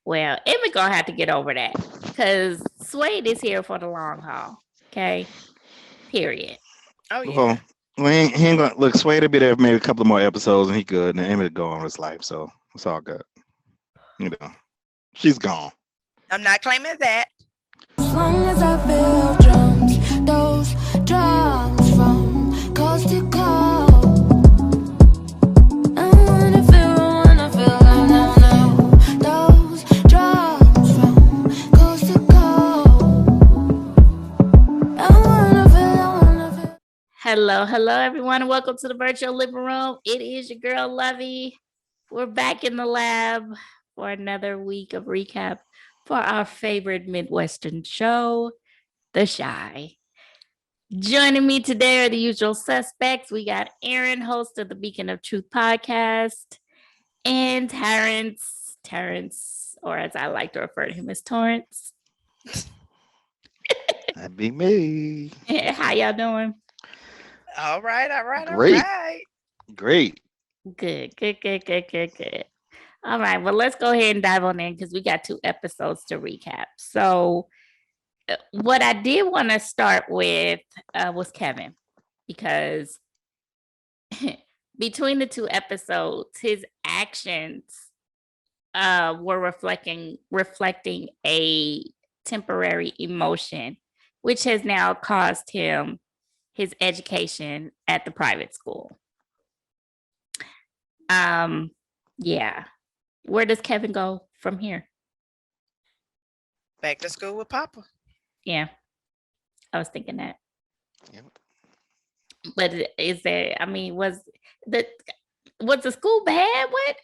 Well, Emma gonna have to get over that because Suede is here for the long haul. Okay. Period. Oh Well, yeah. he ain't gonna look. Sway to be there maybe a couple of more episodes, and he good, and Emmett go on his life, so it's all good. You know, she's gone. I'm not claiming that. As long as I feel drums, those drums from coast to coast. I wanna feel, no, no. Those drums from coast to coast. I wanna feel. Hello, everyone, and welcome to the virtual living room. It is your girl Lovey. We're back in the lab for another week of recap for our favorite Midwestern show, The Shy. Joining me today are the usual suspects. We got Aaron, host of the Beacon of Truth podcast, and Terrence, or as I like to refer to him as Torrance. That'd be me. How y'all doing? All right, all right, all Great, right. great. Good. All right, well, let's go ahead and dive on in because we got 2 episodes to recap. So, what I did want to start with was Kevin, because between the 2 episodes, his actions were reflecting a temporary emotion, which has now caused him his education at the private school. Yeah. Where does Kevin go from here? Back to school with Papa. Yeah, I was thinking that. Yep. But is there? I mean, the was the school bad? What?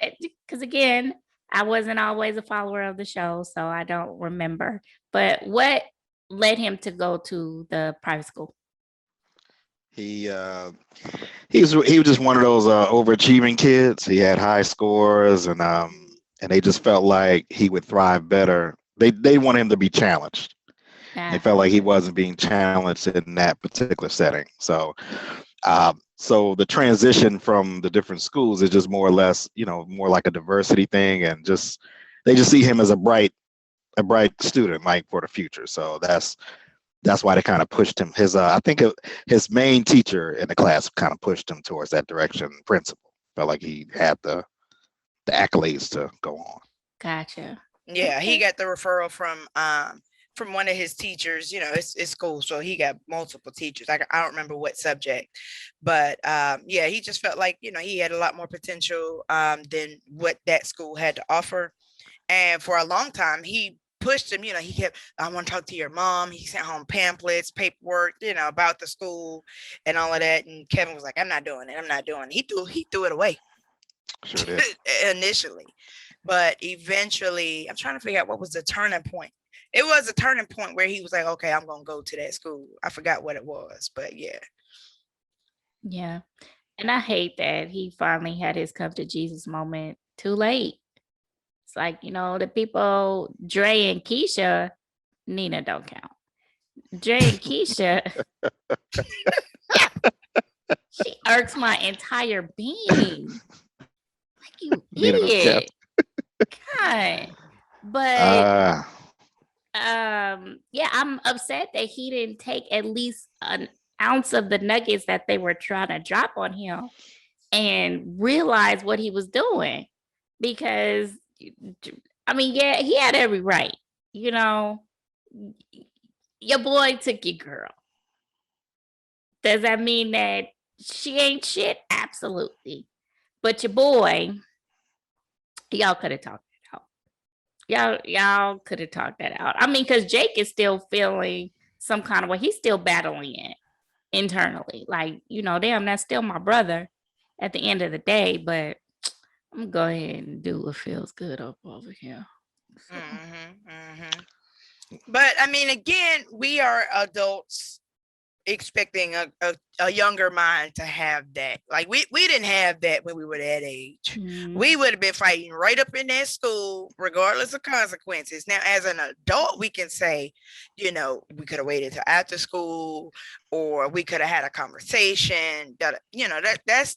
Because again, I wasn't always a follower of the show, so I don't remember. But what led him to go to the private school? He he was just one of those overachieving kids. He had high scores, and they just felt like he would thrive better. They want him to be challenged. They felt like he wasn't being challenged in that particular setting. So the transition from the different schools is just more or less, more like a diversity thing, and just they just see him as a bright student, like for the future. So that's why they kind of pushed him. I think his main teacher in the class kind of pushed him towards that direction. Principal felt like he had the accolades to go on. Gotcha. Yeah, he got the referral from one of his teachers. It's school, so he got multiple teachers. I don't remember what subject, but yeah, he just felt like he had a lot more potential than what that school had to offer. And for a long time, he pushed him. He kept, I want to talk to your mom. He sent home pamphlets, paperwork, about the school and all of that. And Kevin was like, I'm not doing it. I'm not doing it. He threw it away Sure did. initially. But eventually, I'm trying to figure out what was the turning point. It was a turning point where he was like, okay, I'm going to go to that school. I forgot what it was, but yeah. Yeah. And I hate that he finally had his come to Jesus moment too late. It's like, the people, Dre and Keisha, Nina don't count. Dre and Keisha, she irks my entire being. Like, you Nina don't count. idiot. God. But yeah, I'm upset that he didn't take at least an ounce of the nuggets that they were trying to drop on him and realize what he was doing. Because I mean, yeah, he had every right. Your boy took your girl. Does that mean that she ain't shit? Absolutely. But your boy, y'all could have talked it out. Y'all could have talked that out. I mean, because Jake is still feeling some kind of way. He's still battling it internally. Like, damn, that's still my brother at the end of the day. But I'm gonna go ahead and do what feels good up over here. So. But I mean, again, we are adults expecting a younger mind to have that. Like we didn't have that when we were that age. We would have been fighting right up in that school regardless of consequences. Now as an adult, we can say, we could have waited till after school, or we could have had a conversation. That's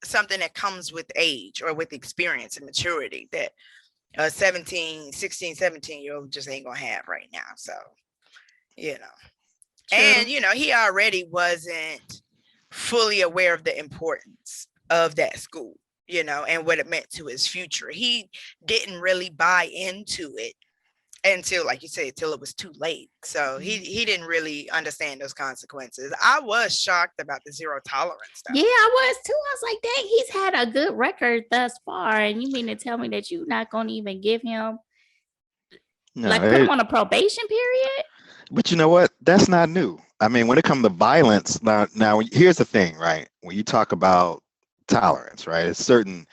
something that comes with age or with experience and maturity, that a 17, 16, 17-year-old just ain't gonna have right now. So, you know, and, True. you know, he already wasn't fully aware of the importance of that school, you know, and what it meant to his future. He didn't really buy into it until, like you said, till it was too late. So he didn't really understand those consequences. I was shocked about the zero tolerance stuff. Yeah, I was too. I was like, dang, he's had a good record thus far. And you mean to tell me that you're not going to even give him, No, like, put him on a probation period? but you know what? That's not new. I mean, when it comes to violence, now here's the thing, right? When you talk about tolerance, right? It's certain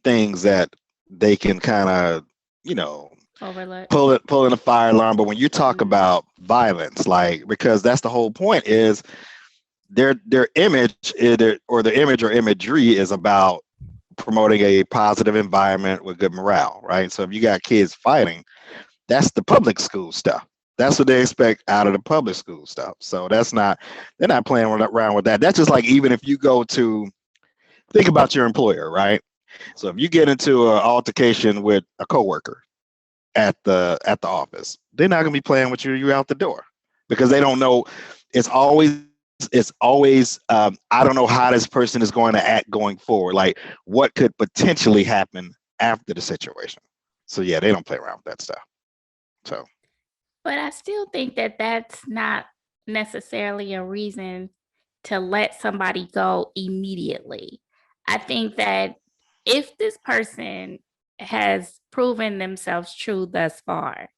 things that they can kind of, you know, Overlook. pull in a fire alarm. But when you talk Mhm. about violence, like, because that's the whole point, is their image or the image or imagery is about promoting a positive environment with good morale, right? So if you got kids fighting, that's the public school stuff. That's what they expect out of the public school stuff. So they're not playing around with that. That's just like, even if you go to think about your employer, right? So if you get into an altercation with a coworker at the office, they're not gonna be playing with you out the door, because they don't know. It's always I don't know how this person is going to act going forward. Like, what could potentially happen after the situation. So yeah, they don't play around with that stuff. So But I still think that that's not necessarily a reason to let somebody go immediately. I think that if this person has proven themselves true thus far,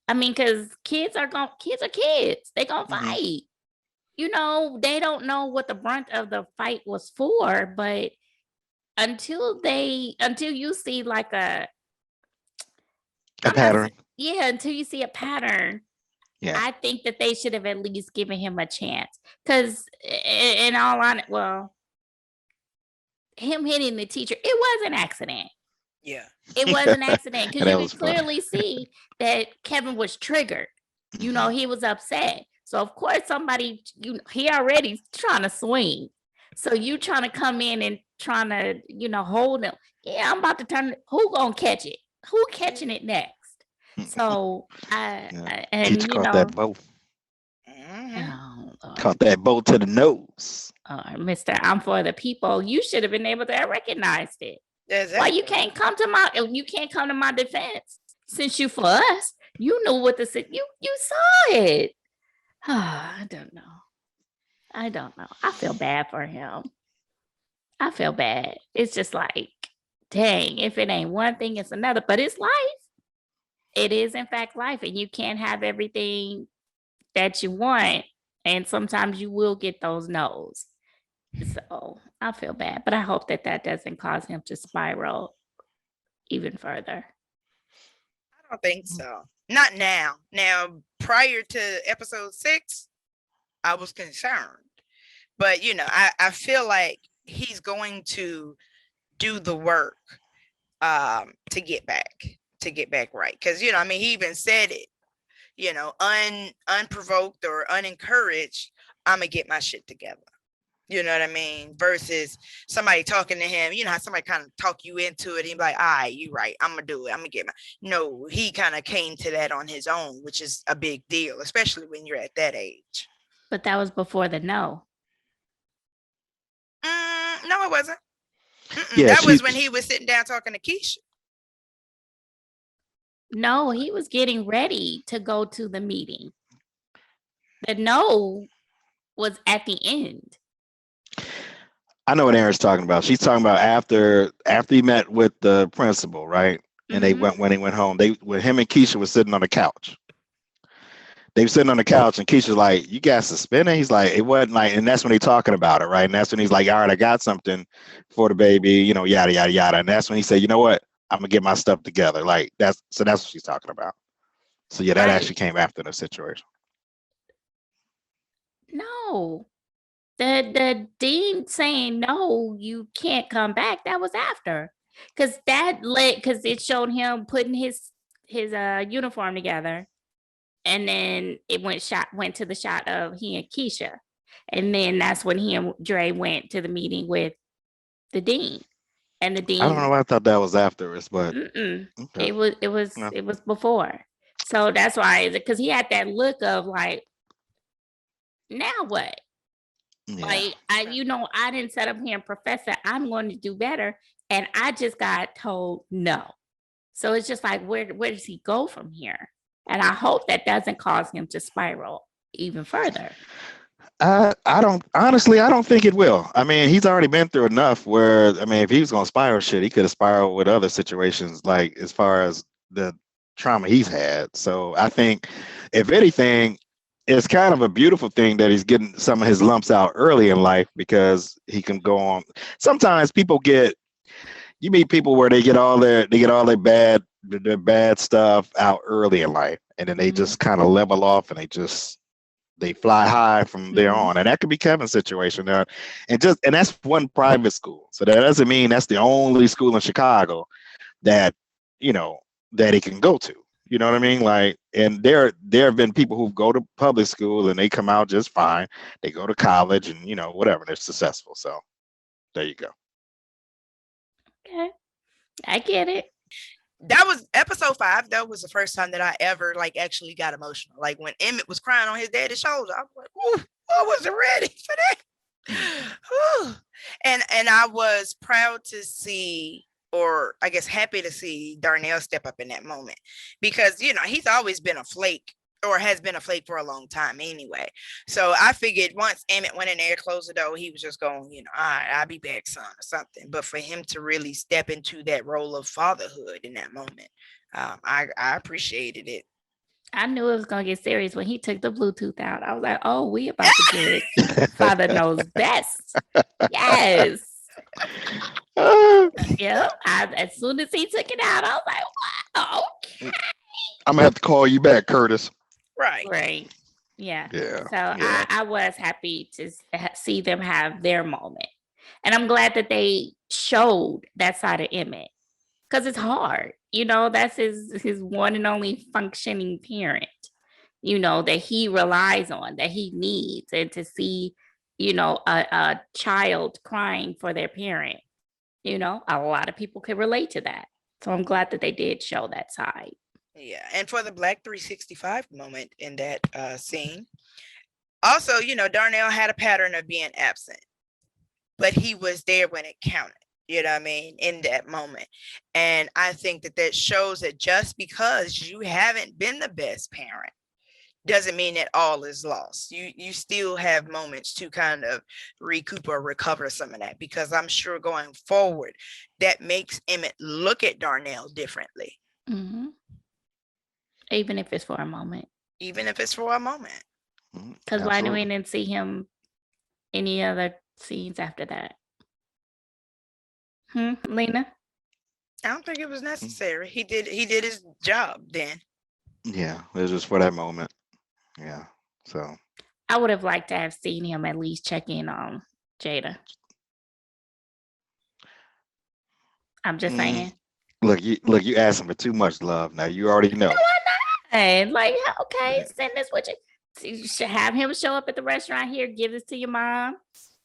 I mean, because kids are kids. They gonna Mhm. fight. You know, they don't know what the brunt of the fight was for, but until you see like a I'm not pattern. yeah, until you see a pattern, Yeah. I think that they should have at least given him a chance. Because in all honesty, well, him hitting the teacher, it was an accident. Yeah. It was an accident because And you that could was funny. clearly see that Kevin was triggered. You know, he was upset. So of course somebody, he already trying to swing. So you trying to come in and trying to, hold him. Yeah, I'm about to turn. Who gonna catch it? Who catching it next? So Yeah. and Teacher caught that bow. Mhm. oh, Lord. Caught that bow to the nose. Mr. I'm for the people. You should have been able to recognize it. Why you Exactly. can't come to my defense since you for us? You knew what to you saw it. I don't know. I feel bad for him. I feel bad. It's just like, dang, if it ain't one thing, it's another. But it's life. It is in fact life, and you can't have everything that you want. And sometimes you will get those no's. So I feel bad, but I hope that doesn't cause him to spiral even further. I don't think so. Not now. Now, prior to episode 6, I was concerned. But, you know, I feel like he's going to do the work to get back right. Because, you know, I mean, he even said it, you know, unprovoked or unencouraged, I'm going to get my shit together. You know what I mean? Versus somebody talking to him, you know how somebody kind of talk you into it and be like, all right, you right, I'm gonna do it. I'm gonna get my no, he kind of came to that on his own, which is a big deal, especially when you're at that age. But that was before the no. No, it wasn't. Yeah, That was when he was sitting down talking to Keisha. No, he was getting ready to go to the meeting. The no was at the end. I know what Aaron's talking about. She's talking about after he met with the principal, right? And they went when he went home. When him and Keisha was sitting on the couch. They were sitting on the couch, and Keisha's like, "You got suspended?" He's like, "It wasn't like," and that's when he's talking about it, right? And that's when he's like, "All right, I got something for the baby, you know, yada yada yada." And that's when he said, "You know what? I'm gonna get my stuff together." Like that's what she's talking about. So yeah, that Right. actually came after the situation. No. The dean saying no, you can't come back. That was after. Because it showed him putting his uniform together. And then it went to the shot of he and Keisha. And then that's when he and Dre went to the meeting with the dean. And the I don't dean, know. I thought that was afterwards, but mm-mm, okay. No. it was before. So that's why, because he had that look of like, now what? Yeah. Like, I didn't set up here and professor, I'm going to do better. And I just got told no. So it's just like, where does he go from here? And I hope that doesn't cause him to spiral even further. I don't honestly. I don't think it will. I mean, he's already been through enough. Where I mean, if he was gonna spiral shit, he could have spiraled with other situations, like as far as the trauma he's had. So I think, if anything, it's kind of a beautiful thing that he's getting some of his lumps out early in life because he can go on. Sometimes you meet people where they get all their bad stuff out early in life, and then they Mhm. just kind of level off and they fly high from there Mhm. on. And that could be Kevin's situation there. And that's one private school. So that doesn't mean that's the only school in Chicago that, you know, that he can go to. You know what I mean? Like, and there have been people who go to public school and they come out just fine. They go to college and, whatever, they're successful. So there you go. Okay. I get it. That was episode 5. That was the first time that I ever like actually got emotional. Like when Emmett was crying on his daddy's shoulder, I was like, "Ooh, I wasn't ready for that." Ooh. And I was proud to see, or I guess happy to see Darnell step up in that moment because he's always been a flake or has been a flake for a long time anyway. So I figured once Emmett went in there, closed the door, he was just going, all right, I'll be back, son, or something. But for him to really step into that role of fatherhood in that moment, I appreciated it. I knew it was gonna get serious when he took the Bluetooth out. I was like, "Oh, we about to get Father Knows Best." Yes. Yep. As soon as he took it out, I was like, "Wow, I'm gonna have to call you back, Curtis. Right. great." Yeah. Yeah. So Yeah. I was happy to see them have their moment, and I'm glad that they showed that side of Emmett because it's hard. That's his one and only functioning parent. That he relies on, that he needs, and to see, a child crying for their parent. A lot of people can relate to that. So I'm glad that they did show that side. Yeah. And for the Black 365 moment in that scene, also, Darnell had a pattern of being absent, but he was there when it counted. You know what I mean? In that moment. And I think that shows that just because you haven't been the best parent doesn't mean that all is lost. You still have moments to kind of recoup or recover some of that, because I'm sure going forward that makes Emmett look at Darnell differently. Mm-hmm. Even if it's for a moment. Even if it's for a moment. Because why do we didn't see him any other scenes after that? Lena? I don't think it was necessary. He did his job then. Yeah, it was just for that moment. Yeah. So I would have liked to have seen him at least check in on Jada. I'm just saying. Look, you asking for too much love. Now you already know. And like, okay, send this with you. So you should have him show up at the restaurant here, give this to your mom.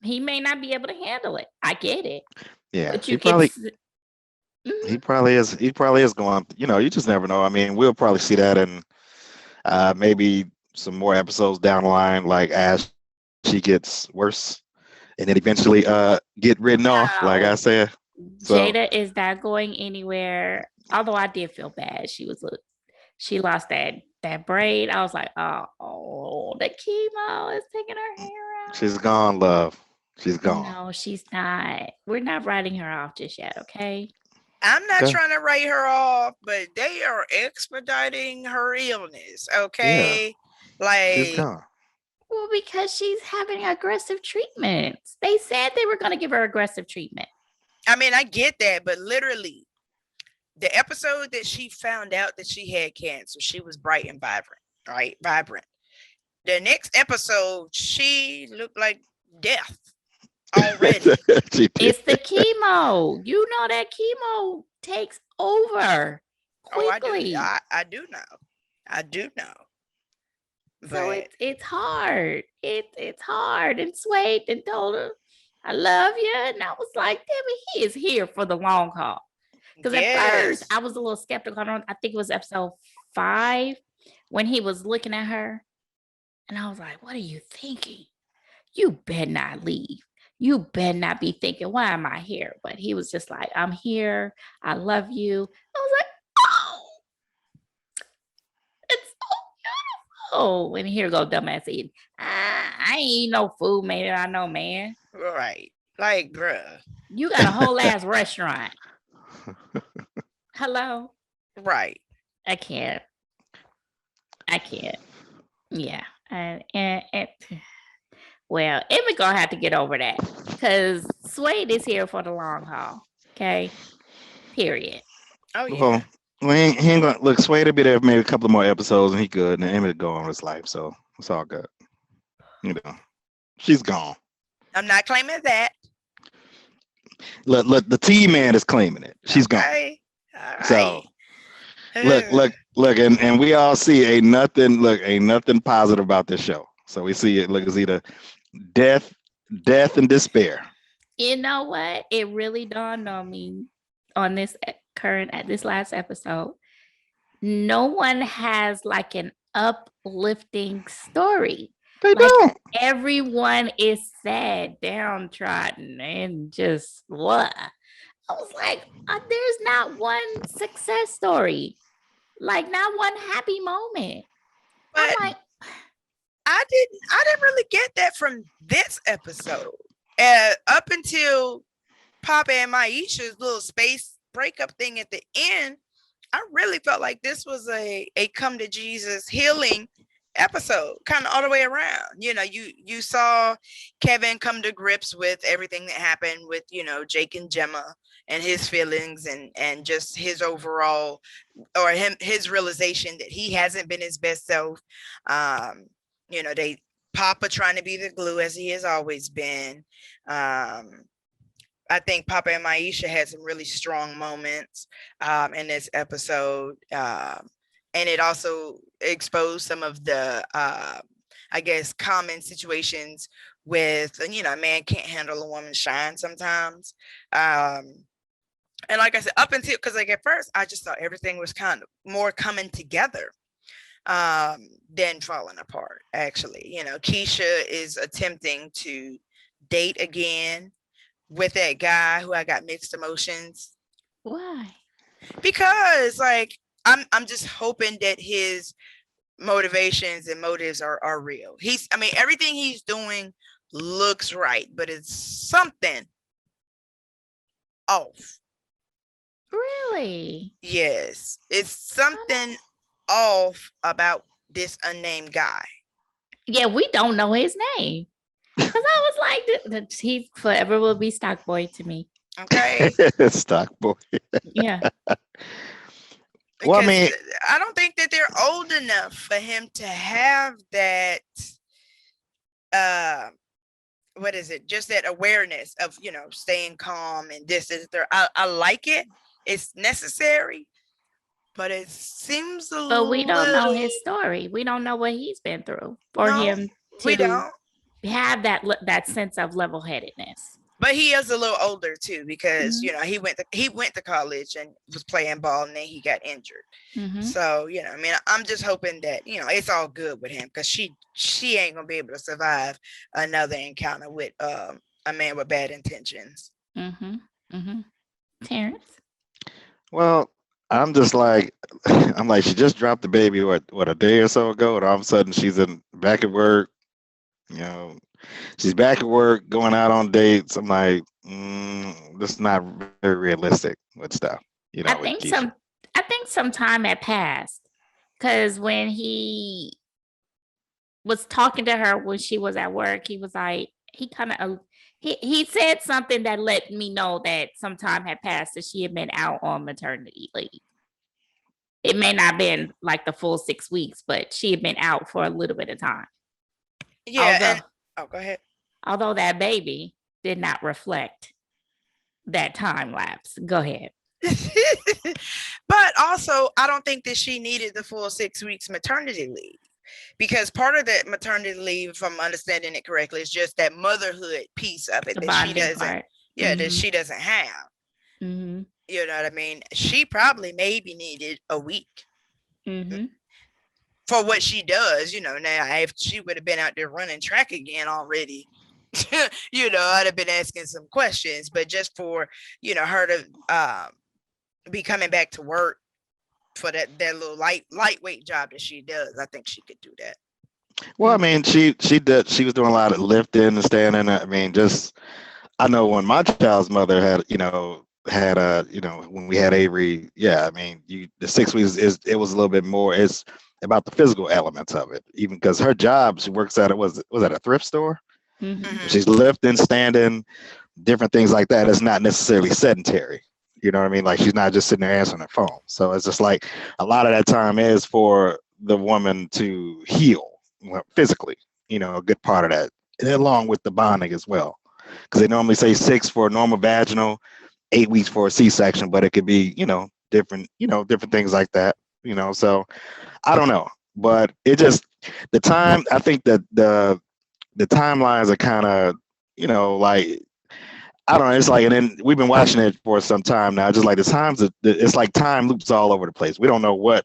He may not be able to handle it. I get it. Yeah, But he probably is. He probably is going. You just never know. I mean, we'll probably see that in maybe some more episodes down the line, like as she gets worse, and then eventually get written off. Like I said, Jada is not going anywhere. Although I did feel bad. She lost that braid. I was like, oh, the chemo is taking her hair out. She's gone, love. She's gone. No, she's not. We're not writing her off just yet, okay? I'm not trying to write her off, but they are expediting her illness, okay? Yeah. Like, she's gone. Well, because she's having aggressive treatments. They said they were going to give her aggressive treatment. I mean, I get that, but literally, the episode that she found out that she had cancer, she was bright and vibrant, right? Vibrant. The next episode, she looked like death already. It's the chemo. You know that chemo takes over quickly. Oh, I do know. I do know. So it's hard. It's hard. And Swade and told her, I love you. And I was like, damn it, he is here for the long haul. Because at first Yes. I was a little skeptical. I think it was episode 5 when he was looking at her. And I was like, what are you thinking? You better not leave. You better not be thinking, why am I here? But he was just like, I'm here. I love you. I was like, oh, it's so beautiful. And here go dumbass eating. I ain't eat no food, man. I know, man. Right. Like, bruh. You got a whole ass restaurant. Hello? Right. I can't. Yeah. And well, Emma gonna have to get over that because Suede is here for the long haul. Okay. Period. Oh yeah. Well, he ain't gonna look. Sway to be there maybe a couple of more episodes, and he good, and Emmett go on with his life, so it's all good. You know, she's gone. I'm not claiming that. Look, the T man is claiming it. She's gone. Okay. All right. So look, and we all see ain't nothing positive about this show. So we see it. Look, it's either death, and despair. You know what? It really dawned on me on this this last episode. No one has like an uplifting story. They Like, don't. everyone is sad, downtrodden, and just what? I was like, there's not one success story, like not one happy moment. I'm But like, I didn't really get that from this episode. Up until Papa and Maisha's little space breakup thing at the end, I really felt like this was a come to Jesus healing episode, kind of all the way around. You know, you saw Kevin come to grips with everything that happened with, you know, Jake and Jema and his feelings and just his overall, or his realization that he hasn't been his best self. You know, Papa trying to be the glue as he has always been. I think Papa and Maisha had some really strong moments in this episode. And it also exposed some of the, I guess, common situations with, you know, a man can't handle a woman's shine sometimes. And like I said, up until, because like at first, I just thought everything was kind of more coming together than falling apart, actually. You know, Keisha is attempting to date again with that guy who I got mixed emotions. why? Because like I'm just hoping that his motivations and motives are real. Everything he's doing looks right, but it's something off. Really? Yes, it's something off about this unnamed guy. Yeah, we don't know his name. Because I was like, he forever will be Stock Boy to me. Okay. Stock boy. Yeah. Well, I mean, Because I don't think that they're old enough for him to have that what is it? Just that awareness of, you know, staying calm and this is there. I like it. It's necessary, but it seems a But we don't know little- his story. We don't know what he's been through for No, him we to don't. have that sense of level-headedness. But he is a little older too, because Mhm. you know he went to college and was playing ball, and then he got injured. Mhm. So you know, I mean, I'm just hoping that, you know, it's all good with him, because she ain't gonna be able to survive another encounter with a man with bad intentions. Mhm. Mhm. Terrence. well, I'm just like, she just dropped the baby what a day or so ago, and all of a sudden she's back at work. You know, she's back at work, going out on dates. I'm like, this is not very realistic with stuff. You know, I think some time had passed, because when he was talking to her when she was at work, he was like, he said something that let me know that some time had passed, that she had been out on maternity leave. It may not have been like the full 6 weeks, but she had been out for a little bit of time. Yeah. Go ahead. Although that baby did not reflect that time lapse. Go ahead. But also, I don't think that she needed the full 6 weeks maternity leave. because part of that maternity leave, if I'm understanding it correctly, is just that motherhood piece of it The that she bonding doesn't, part. that Mhm. she doesn't have. Mhm. You know what I mean? She probably maybe needed a week Mhm. for what she does. Now if she would have been out there running track again already, I'd have been asking some questions. But just for her to be coming back to work for that little lightweight job that she does, I think she could do that. Well, I mean, she was doing a lot of lifting and standing. I mean, just I know when my child's mother had when we had Avery, yeah, I mean, the 6 weeks it was a little bit more. It's about the physical elements of it, even because her job, she works at was at a thrift store. Mhm. Mhm. She's lifting, standing, different things like that. It's not necessarily sedentary. You know what I mean? Like she's not just sitting there answering her phone. So it's just like a lot of that time is for the woman to heal physically. A good part of that, and along with the bonding as well, because they normally say 6 for a normal vaginal, 8 weeks for a C-section, but it could be different things like that. So I don't know, but it just the time. I think that the timelines are kind of like I don't know. It's like, and then we've been watching it for some time now. Just like the times, it's like time loops all over the place. We don't know where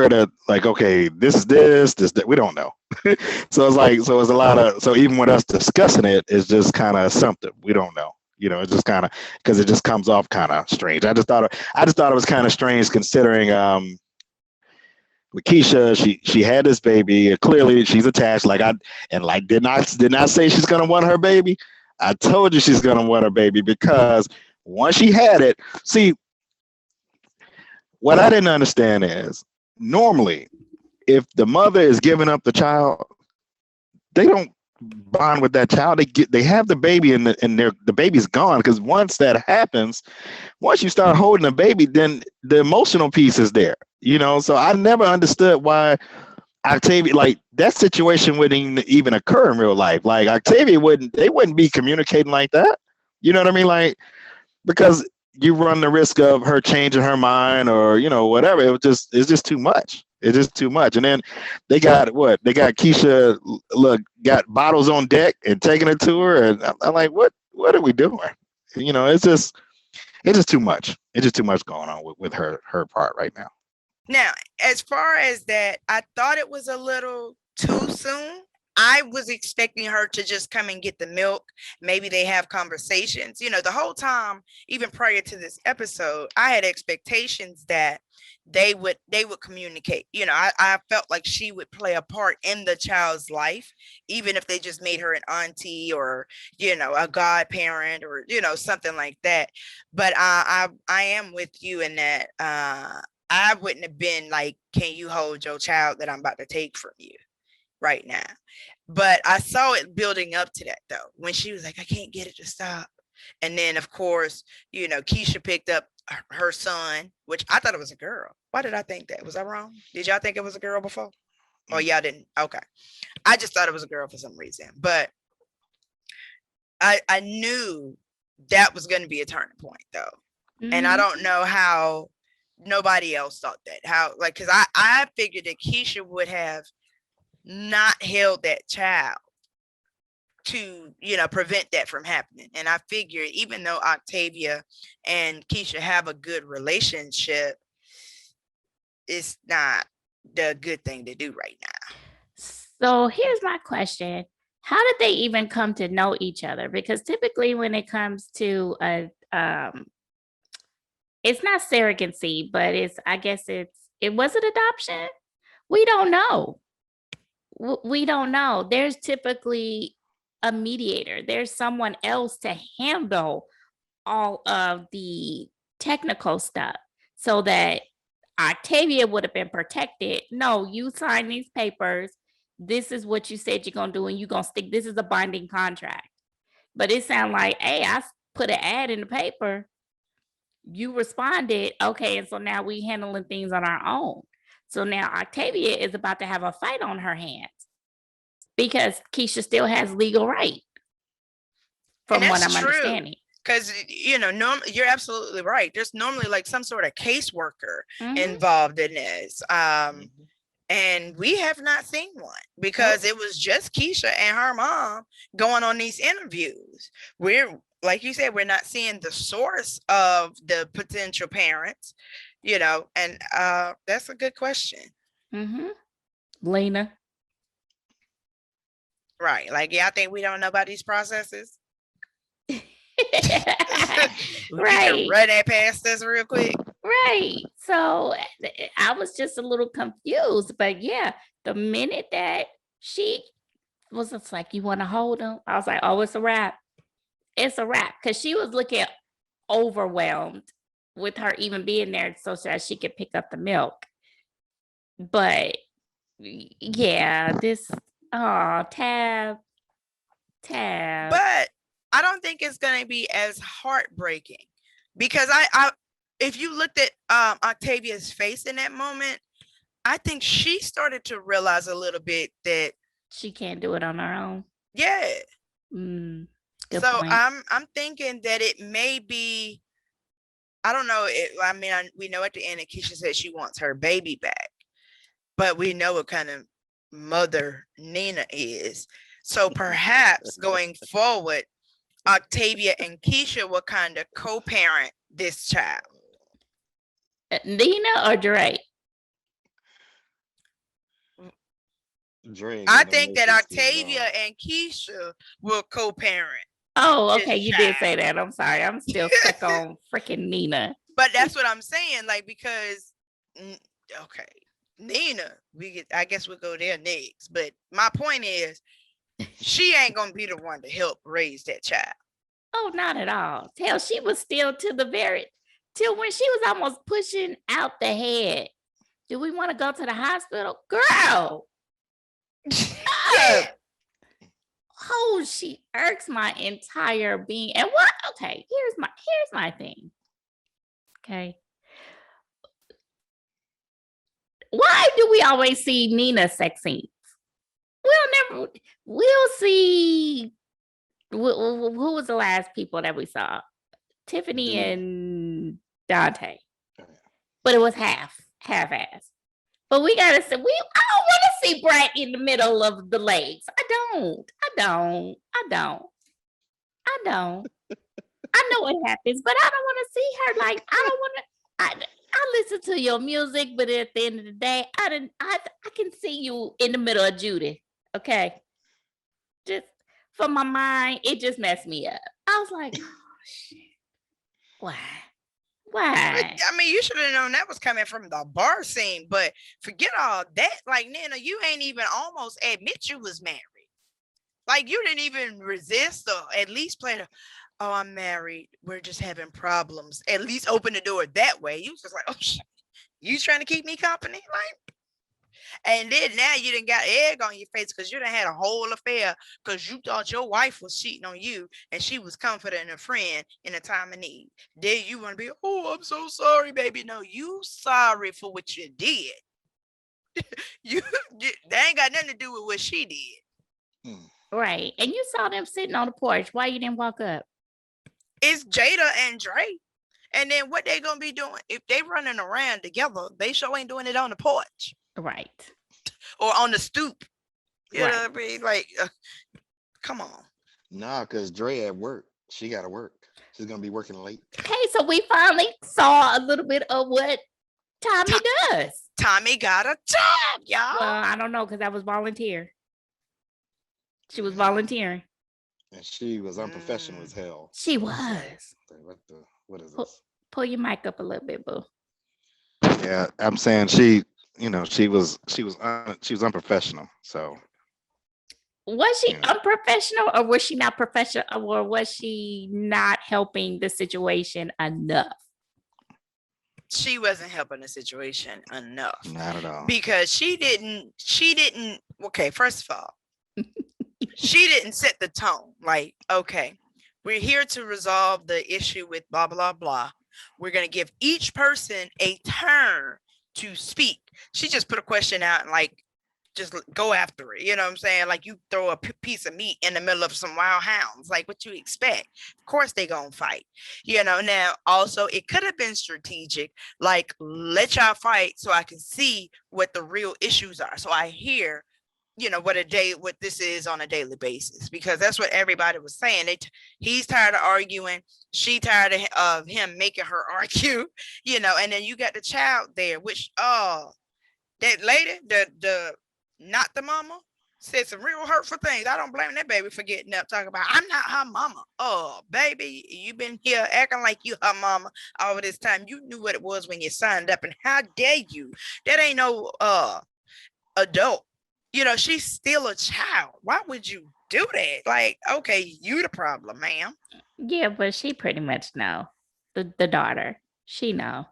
to like. Okay, this is this that. We don't know. So it's like, so it's a lot of. So even with us discussing it, it's just kind of something we don't know. It's just kind of because it just comes off kind of strange. I just thought it was kind of strange considering with Keisha, she had this baby. Clearly, she's attached. Did not say she's gonna want her baby. I told you she's gonna want her baby because once she had it, see, what I didn't understand is normally if the mother is giving up the child, they don't bond with that child. They have the baby and the baby's gone because once that happens, once you start holding a baby, then the emotional piece is there. So I never understood why Octavia, like that situation wouldn't even occur in real life. Like Octavia they wouldn't be communicating like that. You know what I mean? Like, because you run the risk of her changing her mind or, whatever. It's just too much. It's just too much. And then they got Keisha, got bottles on deck and taking it to her. And I'm like, what are we doing? It's just too much. It's just too much going on with her part right now. Now, as far as that, I thought it was a little too soon. I was expecting her to just come and get the milk. Maybe they have conversations. The whole time, even prior to this episode, I had expectations that they would communicate. I felt like she would play a part in the child's life, even if they just made her an auntie or, a godparent or, something like that. But I am with you in that I wouldn't have been like, can you hold your child that I'm about to take from you right now? But I saw it building up to that though, when she was like, I can't get it to stop. And then of course, Keisha picked up her son, which I thought it was a girl. Why did I think that? Was I wrong? Did y'all think it was a girl before? Or y'all didn't? Okay. I just thought it was a girl for some reason. But I knew that was going to be a turning point though. And I don't know how nobody else thought that. How, like, because I figured that Keisha would have not held that child to, prevent that from happening. And I figured even though Octavia and Keisha have a good relationship, it's not the good thing to do right now. So here's my question. How did they even come to know each other? Because typically when it comes to it's not surrogacy, but was it adoption? We don't know. We don't know. There's typically a mediator. There's someone else to handle all of the technical stuff so that Octavia would have been protected. No, you sign these papers. This is what you said you're going to do, and you're going to stick. This is a binding contract. But it sounds like, hey, I put an ad in the paper. You responded, okay, and so now we handling things on our own. So now Octavia is about to have a fight on her hands because Keisha still has legal right, from what I'm understanding. Because you're absolutely right. There's normally like some sort of caseworker involved in this. And we have not seen one because it was just Keisha and her mom going on these interviews. We're, like you said, we're not seeing the source of the potential parents, and that's a good question. Mm-hmm. Lena. Right. Like, I think we don't know about these processes. We can Right. run that past us real quick. Right. So I was just a little confused, but yeah, the minute that she was just like, you want to hold him? I was like, oh, it's a wrap. It's a wrap. Because she was looking overwhelmed with her even being there so that she could pick up the milk. But yeah, Tab. But I don't think it's going to be as heartbreaking because I if you looked at Octavia's face in that moment, I think she started to realize a little bit that she can't do it on her own. Yeah. Good So point. I'm thinking that it may be, I don't know. We know at the end that Keisha said she wants her baby back, but we know what kind of mother Nina is. So perhaps going forward, Octavia and Keisha will kind of co-parent this child. Nina or Dre? I think that Octavia and Keisha will co-parent. Oh, okay. You did say that. I'm sorry. I'm still stuck on freaking Nina. But that's what I'm saying. Like, because, okay, Nina, I guess we'll go there next. But my point is, she ain't going to be the one to help raise that child. Oh, not at all. Hell, she was still till when she was almost pushing out the head. Do we want to go to the hospital? Girl. Oh, she irks my entire being. And what? Okay, here's my thing. Okay. Why do we always see Nina's sex scenes? We'll see. Who was the last people that we saw? Tiffany and Dante. But it was half-ass. But we gotta say, I don't want to see Brat in the middle of the legs. I don't. I know what happens, but I don't want to see her. Like, I don't want to. I listen to your music, but at the end of the day, I can see you in the middle of Judy. Okay, just for my mind, it just messed me up. I was like, oh shit, why? I mean, you should have known that was coming from the bar scene, but forget all that. Like, Nina, you ain't even almost admit you was married. Like, you didn't even resist or at least play the, oh, I'm married. We're just having problems. At least open the door that way. You was just like, oh, shit. You trying to keep me company? Like, and then now you done got egg on your face because you done had a whole affair because you thought your wife was cheating on you and she was comforting a friend in a time of need. Then you want to be, oh, I'm so sorry, baby. No, you sorry for what you did. That ain't got nothing to do with what she did. Right. And you saw them sitting on the porch. Why you didn't walk up? It's Jada and Dre. And then what they gonna be doing? If they running around together, they sure ain't doing it on the porch. Right. Or on the stoop. You Right. know what I mean? Like, come on. Nah, because Dre at work. She got to work. She's going to be working late. Okay, so we finally saw a little bit of what Tommy does. Tommy got a job, y'all. Well, I don't know, because that was volunteer. She was volunteering. And she was unprofessional as hell. She was. What is this? Pull your mic up a little bit, boo. Yeah, I'm saying she was unprofessional. So was she unprofessional, or was she not professional, or was she not helping the situation enough? She wasn't helping the situation enough. Not at all. Because she didn't, okay, first of all, she didn't set the tone. Like, okay, we're here to resolve the issue with blah, blah, blah. We're going to give each person a turn to speak. She just put a question out and like just go after it. You know what I'm saying? Like you throw a piece of meat in the middle of some wild hounds. Like what you expect? Of course they gonna fight. You know. Now also it could have been strategic. Like let y'all fight so I can see what the real issues are. So I hear, what this is on a daily basis, because that's what everybody was saying. He's tired of arguing. She tired of him making her argue. And then you got the child there, which that lady, the not the mama, said some real hurtful things. I don't blame that baby for getting up talking about I'm not her mama. Oh, baby, you been here acting like you her mama all this time. You knew what it was when you signed up, and how dare you? That ain't no adult. She's still a child. Why would you do that? Like, okay, you the problem, ma'am. Yeah, but she pretty much know. The daughter. She know.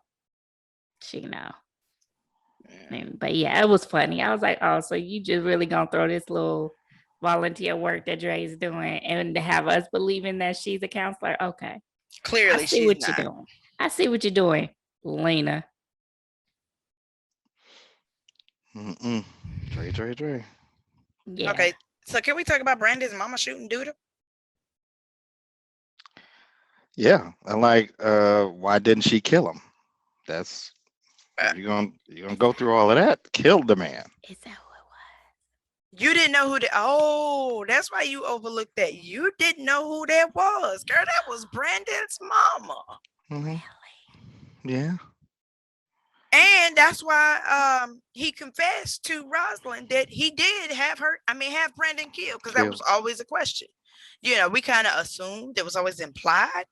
But yeah, it was funny. I was like, oh, so you just really gonna throw this little volunteer work that Dre's doing and to have us believing that she's a counselor? Okay. Clearly, I see she's what not. you're doing. I see what you're doing, Lena. Dre. Yeah. Okay, so can we talk about Brandon's mama shooting Duda? Yeah, and like, why didn't she kill him? That's you're gonna go through all of that. Kill the man. Is that who it was? You didn't know who oh, that's why you overlooked that. You didn't know who that was, girl. That was Brandon's mama. Mhm. Yeah. And that's why he confessed to Rosalind that he did have Brandon killed, because that was always a question. We kind of assumed, it was always implied,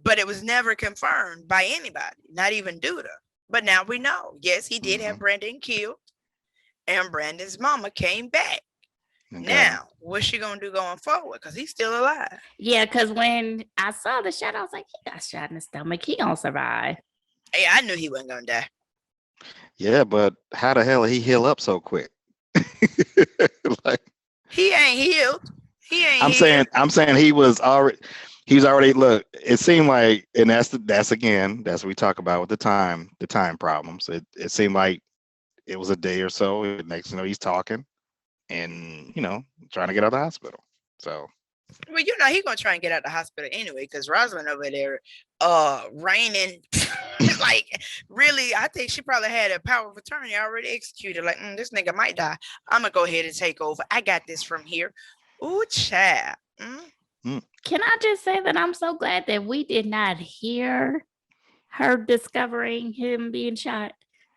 but it was never confirmed by anybody, not even Duda. But now we know, yes, he did have Brandon killed, and Brandon's mama came back. Now, what's she gonna do going forward? Because he's still alive. Yeah, because when I saw the shot, I was like, he got shot in the stomach. He gonna survive. Hey, I knew he wasn't gonna die. Yeah, but how the hell did he heal up so quick? Like, he ain't healed. I'm saying he was already look, it seemed like, and that's what we talk about with the time problems. It seemed like it was a day or so. Next he's talking and trying to get out of the hospital. So well, he's gonna try and get out of the hospital anyway, because Rosalind over there raining. Like, really, I think she probably had a power of attorney already executed. Like, this nigga might die. I'm gonna go ahead and take over. I got this from here. Ooh, child. Can I just say that I'm so glad that we did not hear her discovering him being shot?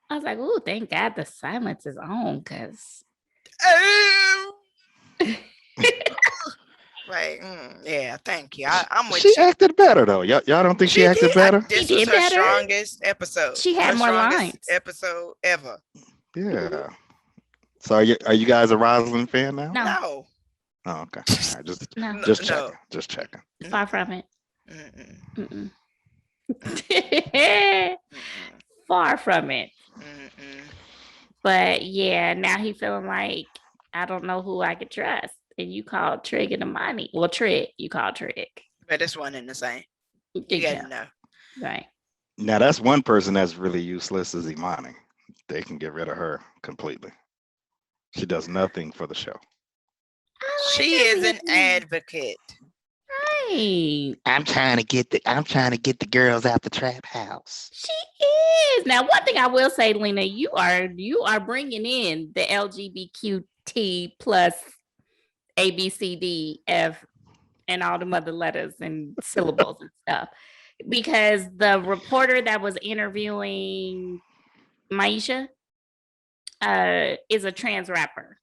I was like, oh, thank God the silence is on, because Like, yeah, thank you. I'm with she you. acted better though. Y'all don't think she acted better? This was her strongest episode. She had more lines. Episode ever. Yeah. So are you guys a Rosalind fan now? No. Oh, okay. All right, just checking. No. Just checking. Far from it. Far from it. But yeah, now he feeling like, I don't know who I could trust. And you called Trig and Imani. Well, Trig, you called Trig. But it's one and the same. You gotta know. Right. Now that's one person that's really useless is Imani. They can get rid of her completely. She does nothing for the show. She is an advocate. Right. I'm trying to get the girls out the trap house. She is. Now, one thing I will say, Lena, you are bringing in the LGBTQ plus A, B, C, D, F, and all the mother letters and syllables and stuff. Because the reporter that was interviewing Maisha is a trans rapper.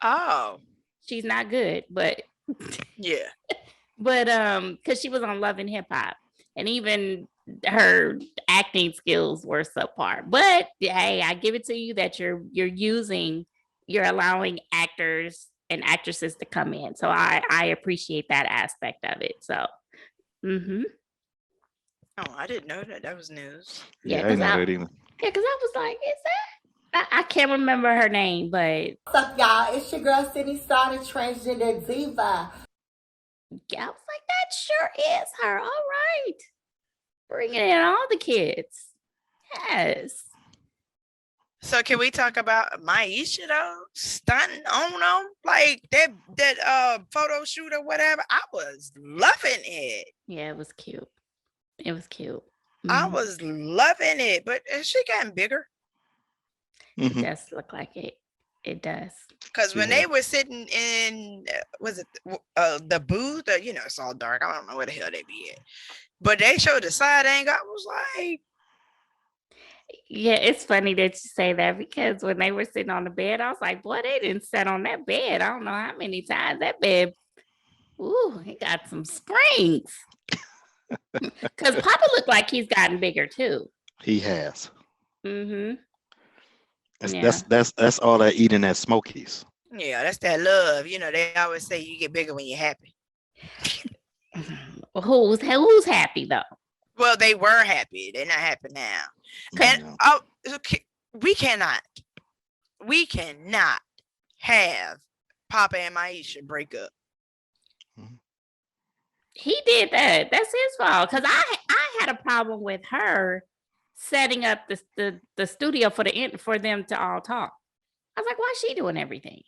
Oh. She's not good, but yeah. But because she was on Love and Hip Hop, and even her acting skills were subpar. But hey, I give it to you that you're allowing actors and actresses to come in. So I appreciate that aspect of it. So Oh, I didn't know that. That was news. Yeah, I didn't know that either. Yeah, because I was like, is that? I can't remember her name, but what's up, y'all? It's your girl, Cindy Star, the transgender diva. Yeah, I was like, that sure is her. All right. Bringing in all the kids. Yes. So can we talk about Maisha though? Stunting on them like that photo shoot or whatever. I was loving it. Yeah, it was cute. It was cute. I Mhm. was loving it. But is she getting bigger? It Mhm. does look like it. It does. Because She when has. they were sitting in was it the booth, or, it's all dark. I don't know where the hell they be at. But they showed the side angle. I was like, Yeah, it's funny that you say that because when they were sitting on the bed, I was like, boy, they didn't sit on that bed. I don't know how many times that bed. Ooh, he got some springs. Because Papa looked like he's gotten bigger too. He has. Mm-hmm. That's Yeah. that's all that eating at Smokies. yeah, that's that love. They always say you get bigger when you're happy. Who's happy though? Well, they were happy. They're not happy now. And Yeah. okay, we cannot have Papa and Maisha break up. He did that. That's his fault. Because I had a problem with her setting up the studio for them to all talk. I was like, why is she doing everything?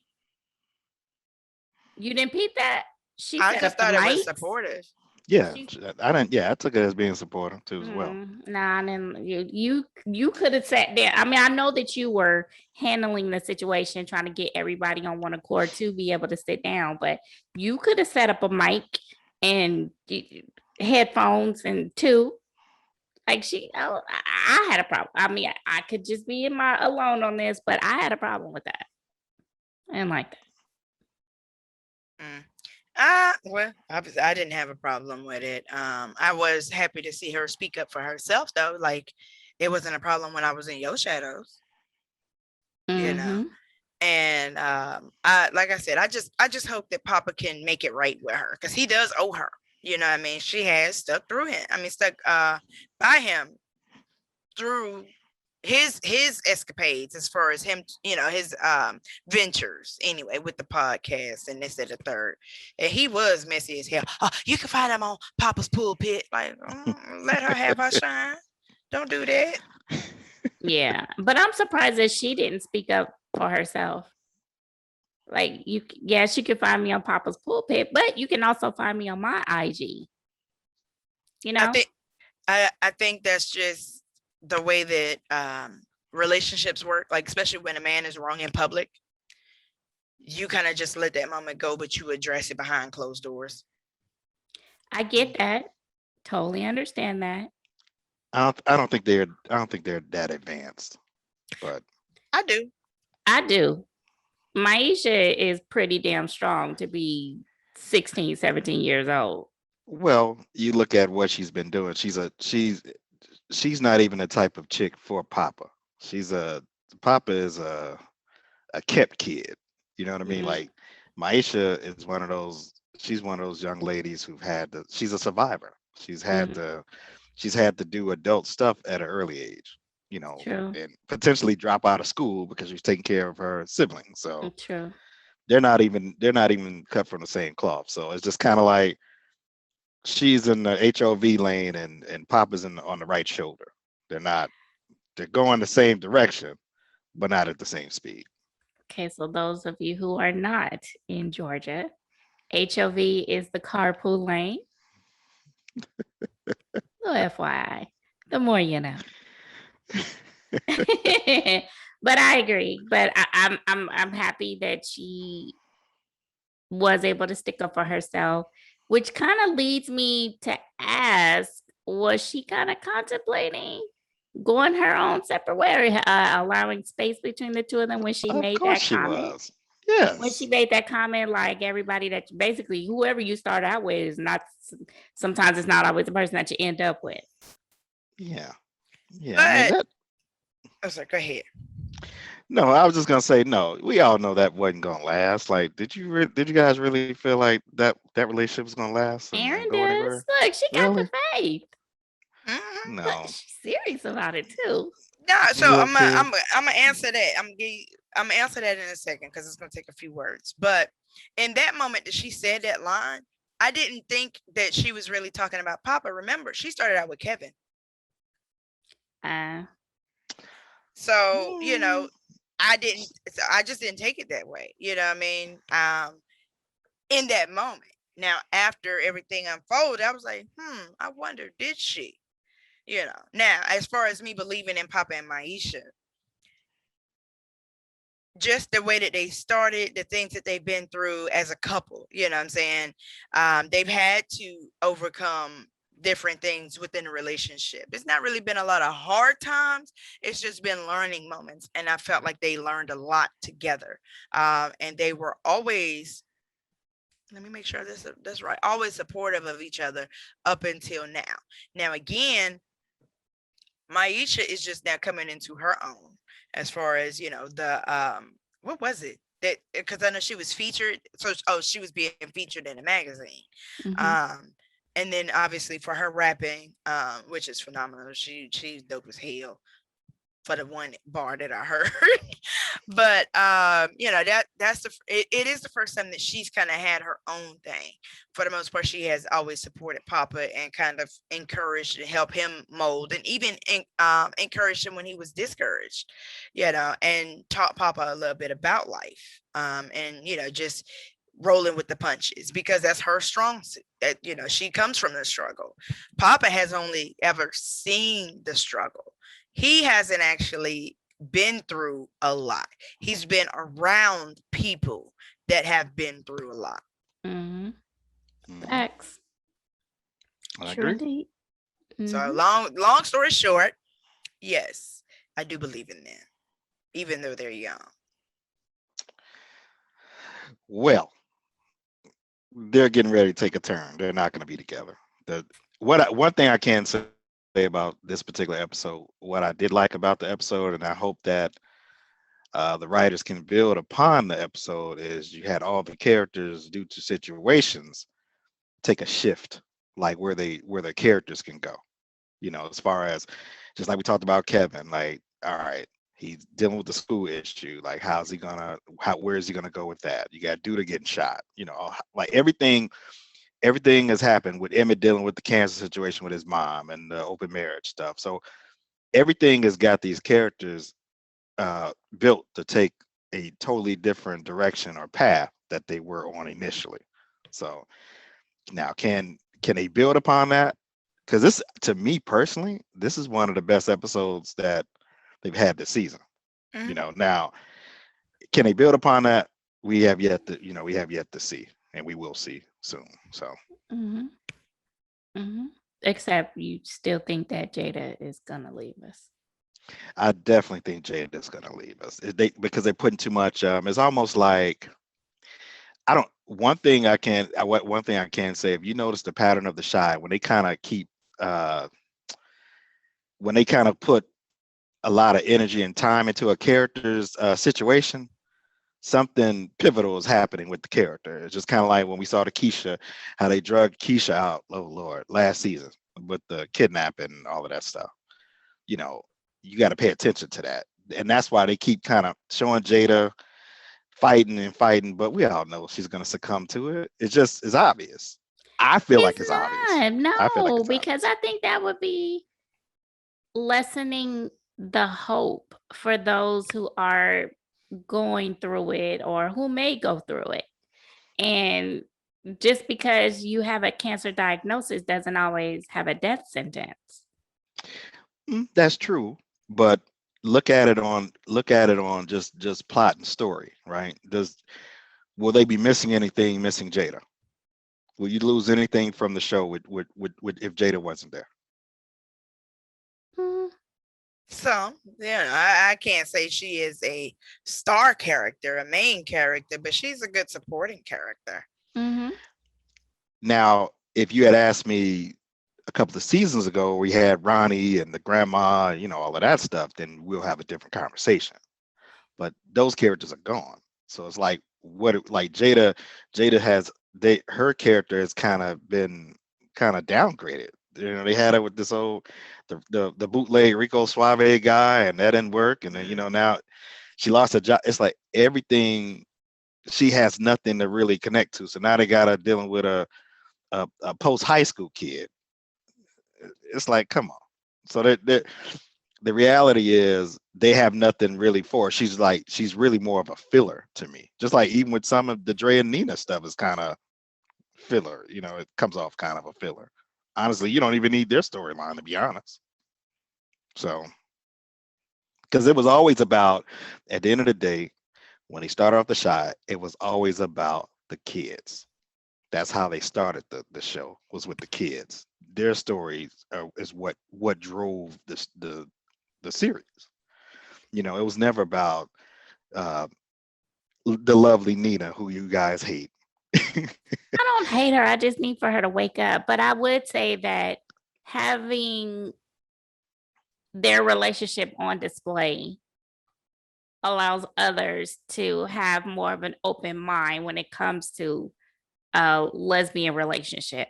You didn't peep that? She I set just up the thought it was mics. supportive. Yeah, She- I didn't. Yeah, I took it as being supportive too as well. Nah, and then you could have sat there. I mean, I know that you were handling the situation, trying to get everybody on one accord to be able to sit down, but you could have set up a mic and headphones and two. Like I had a problem. I mean, I could just be in my alone on this, but I had a problem with that. I didn't like that. Well, obviously I didn't have a problem with it. I was happy to see her speak up for herself though. Like it wasn't a problem when I was in your shadows, you know. Mhm. And I like I said, I just hope that Papa can make it right with her because he does owe her. You know what I mean? She has stuck through him. I mean, stuck by him through his escapades as far as him, his ventures anyway with the podcast and this and the third. And he was messy as hell. Oh, you can find him on Papa's pulpit. Like, let her have her shine. Don't do that. Yeah, but I'm surprised that she didn't speak up for herself. Like yes, you can find me on Papa's pulpit, but you can also find me on my IG. You know? I think that's just the way that relationships work, like especially when a man is wrong in public. You kind of just let that moment go, but you address it behind closed doors. I get that. Totally understand that. I don't think they're that advanced, but I do. I do. Maisha is pretty damn strong to be 16, 17 years old. well, you look at what she's been doing. She's not even the type of chick for Papa. Papa is a kept kid. You know what I mean? Mhm. Like Maisha is one of those. She's one of those young ladies who've had the. She's a survivor. Mhm. She's had to do adult stuff at an early age. True. And potentially drop out of school because she's taking care of her siblings. So True. they're not even cut from the same cloth. So it's just kind of like she's in the HOV lane and Papa's on the right shoulder. They're going the same direction, but not at the same speed. Okay, so those of you who are not in Georgia, HOV is the carpool lane. Little FYI, the more you know. But I agree. But I'm happy that she was able to stick up for herself, which kind of leads me to ask: was she kind of contemplating going her own separate way, or allowing space between the two of them when she Of made course that she comment? was. When she Yes. made that comment, like everybody that basically whoever you start out with is not. Sometimes it's not always the person that you end up with. Yeah. Yeah. I mean But that. I was like, go ahead. No, I was just gonna say no. We all know that wasn't gonna last. Like, did you guys really feel like that relationship was gonna last and Aaron go does. anywhere? Look, she got the Really? faith. Mhm. Look, No. she's serious about it too. No, so Look here. I'm gonna answer that. I'm gonna answer that in a second because it's gonna take a few words. But in that moment that she said that line, I didn't think that she was really talking about Papa. Remember, she started out with Kevin. Uh, So, Mm. I just didn't take it that way. You know what I mean? In that moment. Now, after everything unfolded, I was like, I wonder, did she? Now, as far as me believing in Papa and Maisha, just the way that they started, the things that they've been through as a couple, you know what I'm saying? They've had to overcome different things within a relationship. It's not really been a lot of hard times. It's just been learning moments. And I felt like they learned a lot together. And they were always, let me make sure that's right, always supportive of each other up until now. Now, again, Maisha is just now coming into her own as far as, what was it? That because I know she was featured. So she was being featured in a magazine. Mhm. And then obviously for her rapping, which is phenomenal. She's dope as hell for the one bar that I heard. But it is the first time that she's kind of had her own thing. For the most part, she has always supported Papa and kind of encouraged and helped him mold, and even encouraged him when he was discouraged, and taught Papa a little bit about life, and just rolling with the punches, because that's her strong suit. That she comes from the struggle. Papa has only ever seen the struggle. He hasn't actually been through a lot. He's been around people that have been through a lot. Mhm. Mhm. Facts. I True agree. indeed. So Mhm. long story short, yes, I do believe in them, even though they're young. Well, they're getting ready to take a turn. They're not going to be together. The one thing I can say about this particular episode, what I did like about the episode, and I hope that the writers can build upon the episode, is you had all the characters due to situations take a shift, like where their characters can go. As far as just like we talked about Kevin, like, all right, he's dealing with the school issue. Like, where is he gonna go with that? You got Duda getting shot, like everything has happened with Emmett dealing with the cancer situation with his mom and the open marriage stuff. So everything has got these characters built to take a totally different direction or path that they were on initially. So now, can they build upon that? Because this, to me personally, this is one of the best episodes that they've had this season. Mhm. Now, can they build upon that? We have yet to see, and we will see soon. So Mhm. Mhm. Except you still think that Jada is gonna leave us. I definitely think Jada's gonna leave us. Because they're putting too much. It's almost like, I don't. One thing I can say, if you notice the pattern of the Shy, uh, when they kind of put a lot of energy and time into a character's situation, something pivotal is happening with the character. It's just kind of like when we saw the Keisha, how they drug Keisha out, oh Lord, last season with the kidnapping and all of that stuff. You know, you got to pay attention to that. And that's why they keep kind of showing Jada fighting and fighting, but we all know she's going to succumb to it. It's obvious. I feel like It's it's obvious. not. I feel like No, it's because obvious. I think that would be lessening the hope for those who are going through it or who may go through it. And just because you have a cancer diagnosis doesn't always have a death sentence. That's true, but look at it on just plot and story, right? Will they be missing anything? Missing Jada? Will you lose anything from the show with if Jada wasn't there? Mm, So, I can't say she is a star character, a main character, but she's a good supporting character. mhm. Now, if you had asked me a couple of seasons ago, we had Ronnie and the grandma, all of that stuff, then we'll have a different conversation. But those characters are gone. So it's like like Jada has her character has kind of been kind of downgraded. They had her with this old the bootleg Rico Suave guy, and that didn't work. And then now she lost her job. It's like everything, she has nothing to really connect to. So now they got her dealing with a post high school kid. It's like, come on. So that the reality is they have nothing really for her. She's really more of a filler to me. Just like even with some of the Dre and Nina stuff is kind of filler. It comes off kind of a filler. Honestly, you don't even need their storyline, to be honest. So, because it was always about, at the end of the day, when he started off the shot, it was always about the kids. That's how they started the show, was with the kids. Their stories is what drove the series. It was never about the lovely Nina, who you guys hate. I don't hate her. I just need for her to wake up. But I would say that having their relationship on display allows others to have more of an open mind when it comes to a lesbian relationship.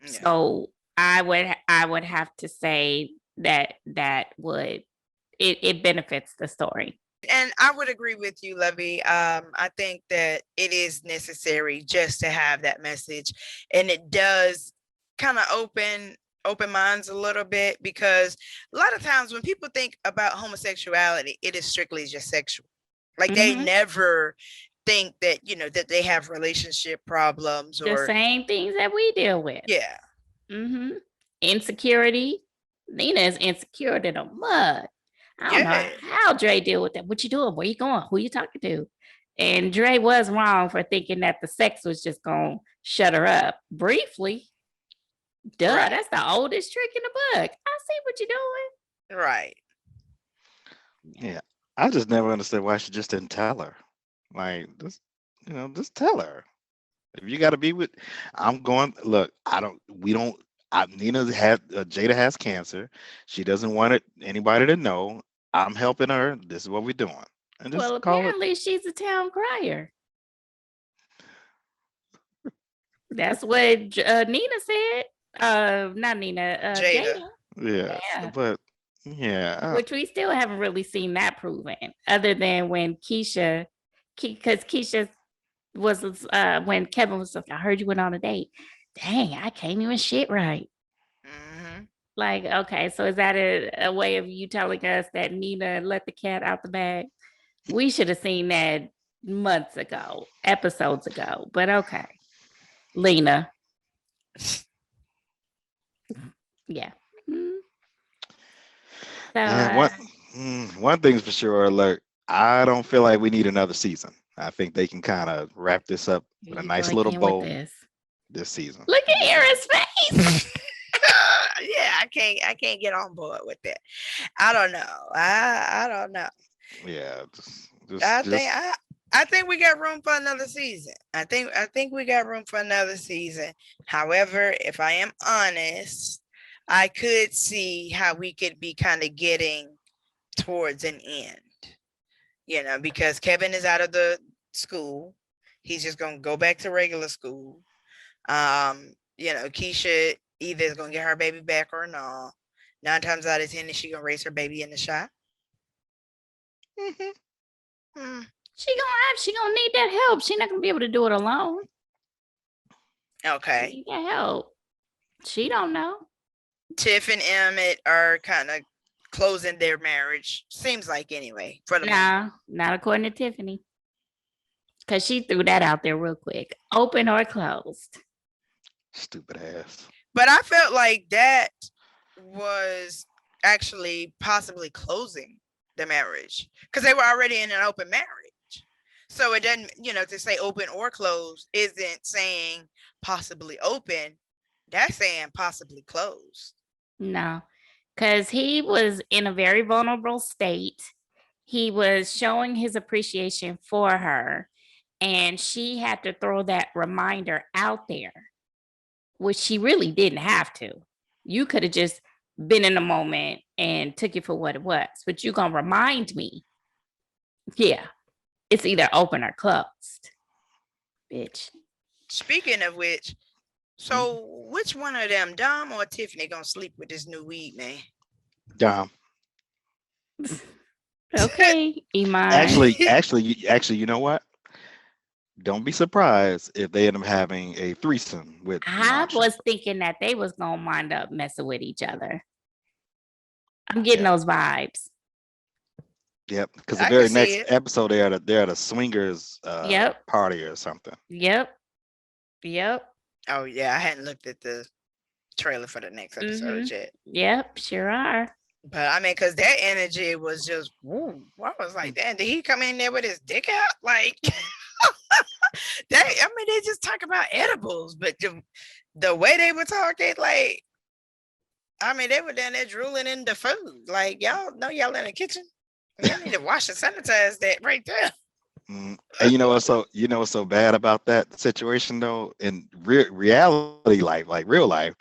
Yeah. So I would have to say that it benefits the story. And I would agree with you, Levy. I think that it is necessary just to have that message, and it does kind of open minds a little bit, because a lot of times when people think about homosexuality, it is strictly just sexual. Like they Mhm. never think that that they have relationship problems The or same things that we deal with. yeah. Insecurity. Nina is insecure to the mud. I don't know Yeah. how Dre deal with that. What you doing? Where you going? Who you talking to? And Dre was wrong for thinking that the sex was just gonna shut her up briefly. Duh, Right. that's the oldest trick in the book. I see what you're doing. Right. Yeah, I just never understood why she just didn't tell her. Like, just tell her. If you got to be with, I'm going. Look, We don't. Jada has cancer. She doesn't want anybody to know. I'm helping her. This is what we're doing, and just Well, call it. apparently she's a town crier. That's what Nina said. Not Nina, Jada. Jada. Yeah, Yeah. but yeah, Which we still haven't really seen that proven, other than when because Keisha was when Kevin was like, I heard you went on a date. Dang, I can't even shit right. Hmm. Like, okay, so is that a way of you telling us that Nina let the cat out the bag? We should have seen that months ago, episodes ago, but okay. Lena. Yeah. Mm. So yeah. One thing's for sure. Look, I don't feel like we need another season. I think they can kind of wrap this up with a you nice go little again with bow this. this season. Look at Aaron's face. Yeah, I can't get on board with that. I don't know. I don't know. Yeah, I think we got room for another season. I think we got room for another season. However, if I am honest, I could see how we could be kind of getting towards an end. Because Kevin is out of the school. He's just gonna go back to regular school. Keisha either is gonna get her baby back or no. 9 times out of 10, is she gonna raise her baby in the shop? Mm, She gonna need that help. She's not gonna be able to do it alone. okay. She need that help. She don't know. Tiff and Emmett are kind of closing their marriage. Seems like anyway. For the moment. Nah, not according to Tiffany. Because she threw that out there real quick. Open or closed. stupid ass. But I felt like that was actually possibly closing the marriage, because they were already in an open marriage. So it doesn't, to say open or closed isn't saying possibly open. That's saying possibly closed. No, because he was in a very vulnerable state. He was showing his appreciation for her, and she had to throw that reminder out there, which she really didn't have to. You could have just been in the moment and took it for what it was, but you're going to remind me. Yeah, it's either open or closed. Bitch. Speaking of which, so which one of them, Dom or Tiffany, gonna sleep with this new weed man? Dom. Okay, Iman. Actually, you know what? Don't be surprised if they end up having a threesome with. I Iman was Shumpert. thinking that they was gonna wind up messing with each other. I'm getting Yeah. those vibes. Yep. Because the I can very see next it. episode, they're at a swingers Yep. party or something. Yep. Yep. Oh yeah, I hadn't looked at the trailer for the next episode yet. Yep. Sure are. But I mean, because that energy was just, woo. I was like, damn, did he come in there with his dick out? Like, I mean, they just talk about edibles, but the way they were talking, like, I mean, they were down there drooling in the food. Like, y'all know y'all in the kitchen. Y'all need to wash and sanitize that right there. And what's so bad about that situation though? In reality life, like real life,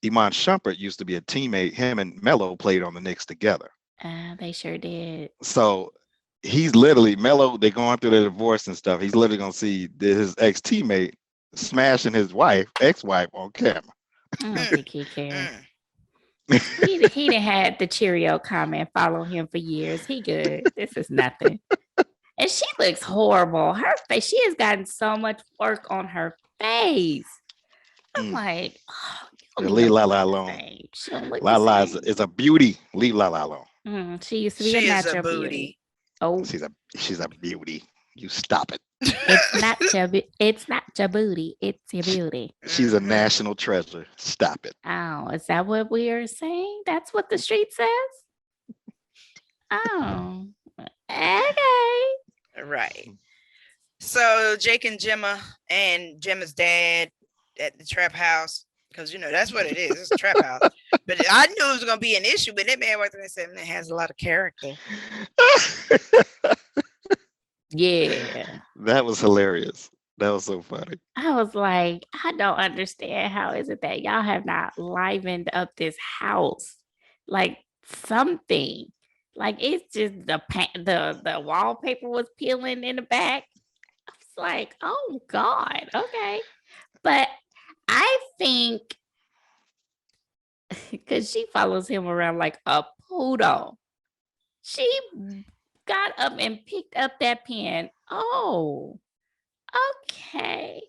Iman Shumpert used to be a teammate. Him and Mello played on the Knicks together. They sure did. So he's literally Mello. They're going through the divorce and stuff. He's literally gonna see his ex teammate smashing his ex-wife on camera. I don't think he cared. He done had the Cheerio comment follow him for years. He good. This is nothing. And she looks horrible. Her face, she has gotten so much work on her face. I'm like, oh, you don't Leave even Lala look the alone. same. She don't look Lala the same. is a beauty. Leave Lala alone. She used to be She a is natural a beauty. booty. Oh, She's a beauty. You stop it. it's not your booty. It's your beauty. She's a national treasure. Stop it. Oh, is that what we are saying? That's what the street says? Oh, okay. Right. So Jake and Jema and Jema's dad at the trap house, because that's what it is. It's a trap house. But I knew it was gonna be an issue, but that man walked in and said, "Man, has a lot of character." Yeah. That was hilarious. That was so funny. I was like, I don't understand. How is it that y'all have not livened up this house? Like something. Like it's just the wallpaper was peeling in the back. I was like, oh God, okay. But I think because she follows him around like a poodle. She got up and picked up that pen. Oh, okay.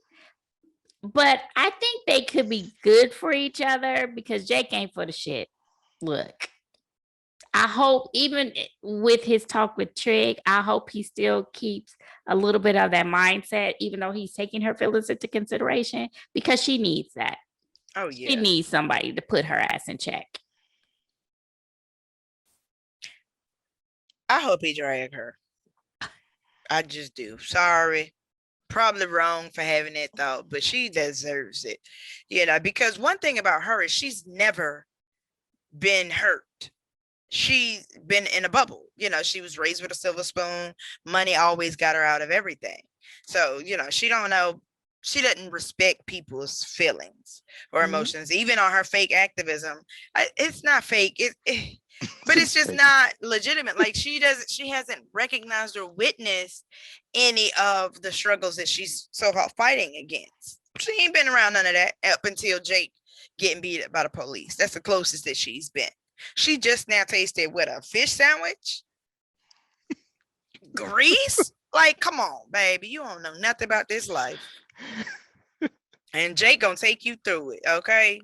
But I think they could be good for each other because Jake ain't for the shit. Look, I hope even with his talk with Trig, I hope he still keeps a little bit of that mindset, even though he's taking her feelings into consideration, because she needs that. Oh yeah. She needs somebody to put her ass in check. I hope he drag her. I just do. Sorry. Probably wrong for having that thought, but she deserves it. Because one thing about her is she's never been hurt. She's been in a bubble. She was raised with a silver spoon. Money always got her out of everything. So, she don't know. She doesn't respect people's feelings or emotions, even on her fake activism. It's not fake. But it's just not legitimate. Like she hasn't recognized or witnessed any of the struggles that she's so-called fighting against. She ain't been around none of that up until Jake getting beat up by the police. That's the closest that she's been. She just now tasted a fish sandwich, grease. Like, come on, baby, you don't know nothing about this life. And Jake gonna take you through it, okay?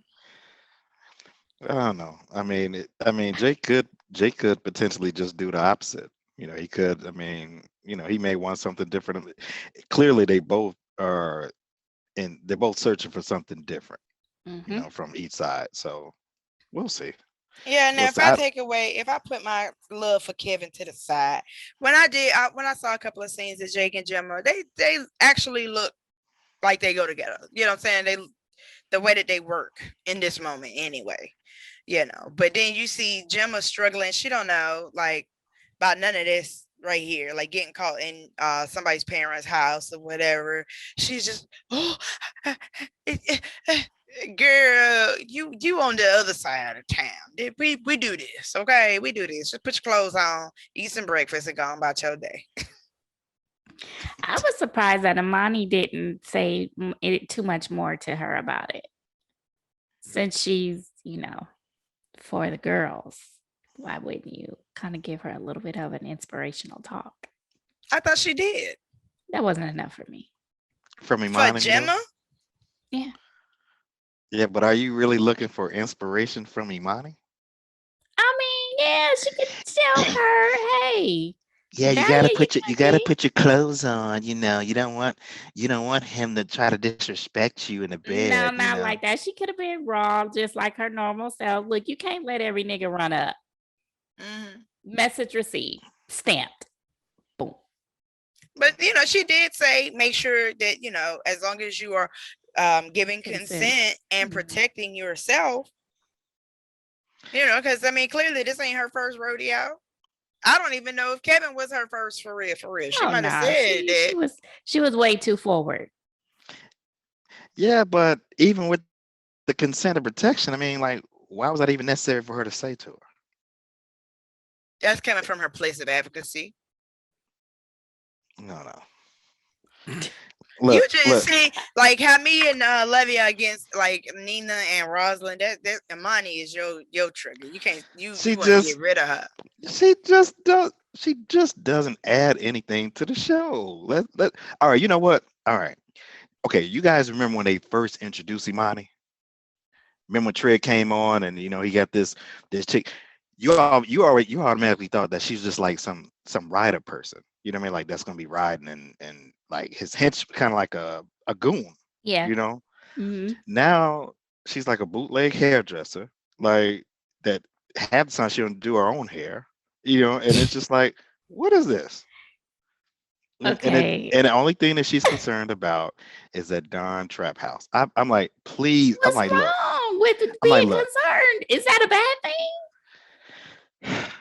I don't know. I mean, Jake could potentially just do the opposite. He could. I mean, he may want something different. Clearly, they both are, and they're both searching for something different. From each side. So we'll see. Yeah. Now, if I put my love for Kevin to the side, when I saw a couple of scenes of Jake and Gemma, they actually look like they go together. You know what I'm saying? The way that they work in this moment, anyway. But then you see Gemma struggling. She don't know like about none of this right here, like getting caught in somebody's parents' house or whatever. She's just, girl, you on the other side of town. We do this, okay? We do this. Just put your clothes on, eat some breakfast, and go on about your day. I was surprised that Amani didn't say too much more to her about it. Since she's, for the girls, why wouldn't you kind of give her a little bit of an inspirational talk? I thought she did. That wasn't enough for me. From Imani, For Gemma? Yeah. Yeah, but are you really looking for inspiration from Imani? I mean, yeah, she could tell her, hey, Yeah, Dahlia, you you could gotta be. put your clothes on, you don't want him to try to disrespect you in the No, bed, you not know. like that. She could have been raw, just like her normal self. Look, you can't let every nigga run up. Mhm. Message received, stamped. Boom. But she did say make sure that as long as you are giving Consent. consent and Mhm. protecting yourself, because I mean clearly this ain't her first rodeo. I don't even know if Kevin was her first for real, for real. She Oh might have no, said that. she was way too forward. Yeah, but even with the consent and protection, I mean, like, why was that even necessary for her to say to her? That's coming from her place of advocacy. No, no. You Look, just look. see like how me and Levia against like Nina and Rosalind. That Imani is your trigger. You can't She you want to get just rid of her. she just doesn't add anything to the show. All right, you know what? All right. Okay, you guys remember when they first introduced Imani? Remember when Trey came on and he got this chick. You automatically thought that she's just like some rider person. You know what I mean? Like that's gonna be riding and like his hench kind of like a goon, Yeah. you know. Hmm. Now she's like a bootleg hairdresser, like that half the time she don't do her own hair, and it's just like, what is this? Okay. And the only thing that she's concerned about is that darn trap house. I'm like, please, What's look, wrong with I'm like, being look, concerned? Is that a bad thing?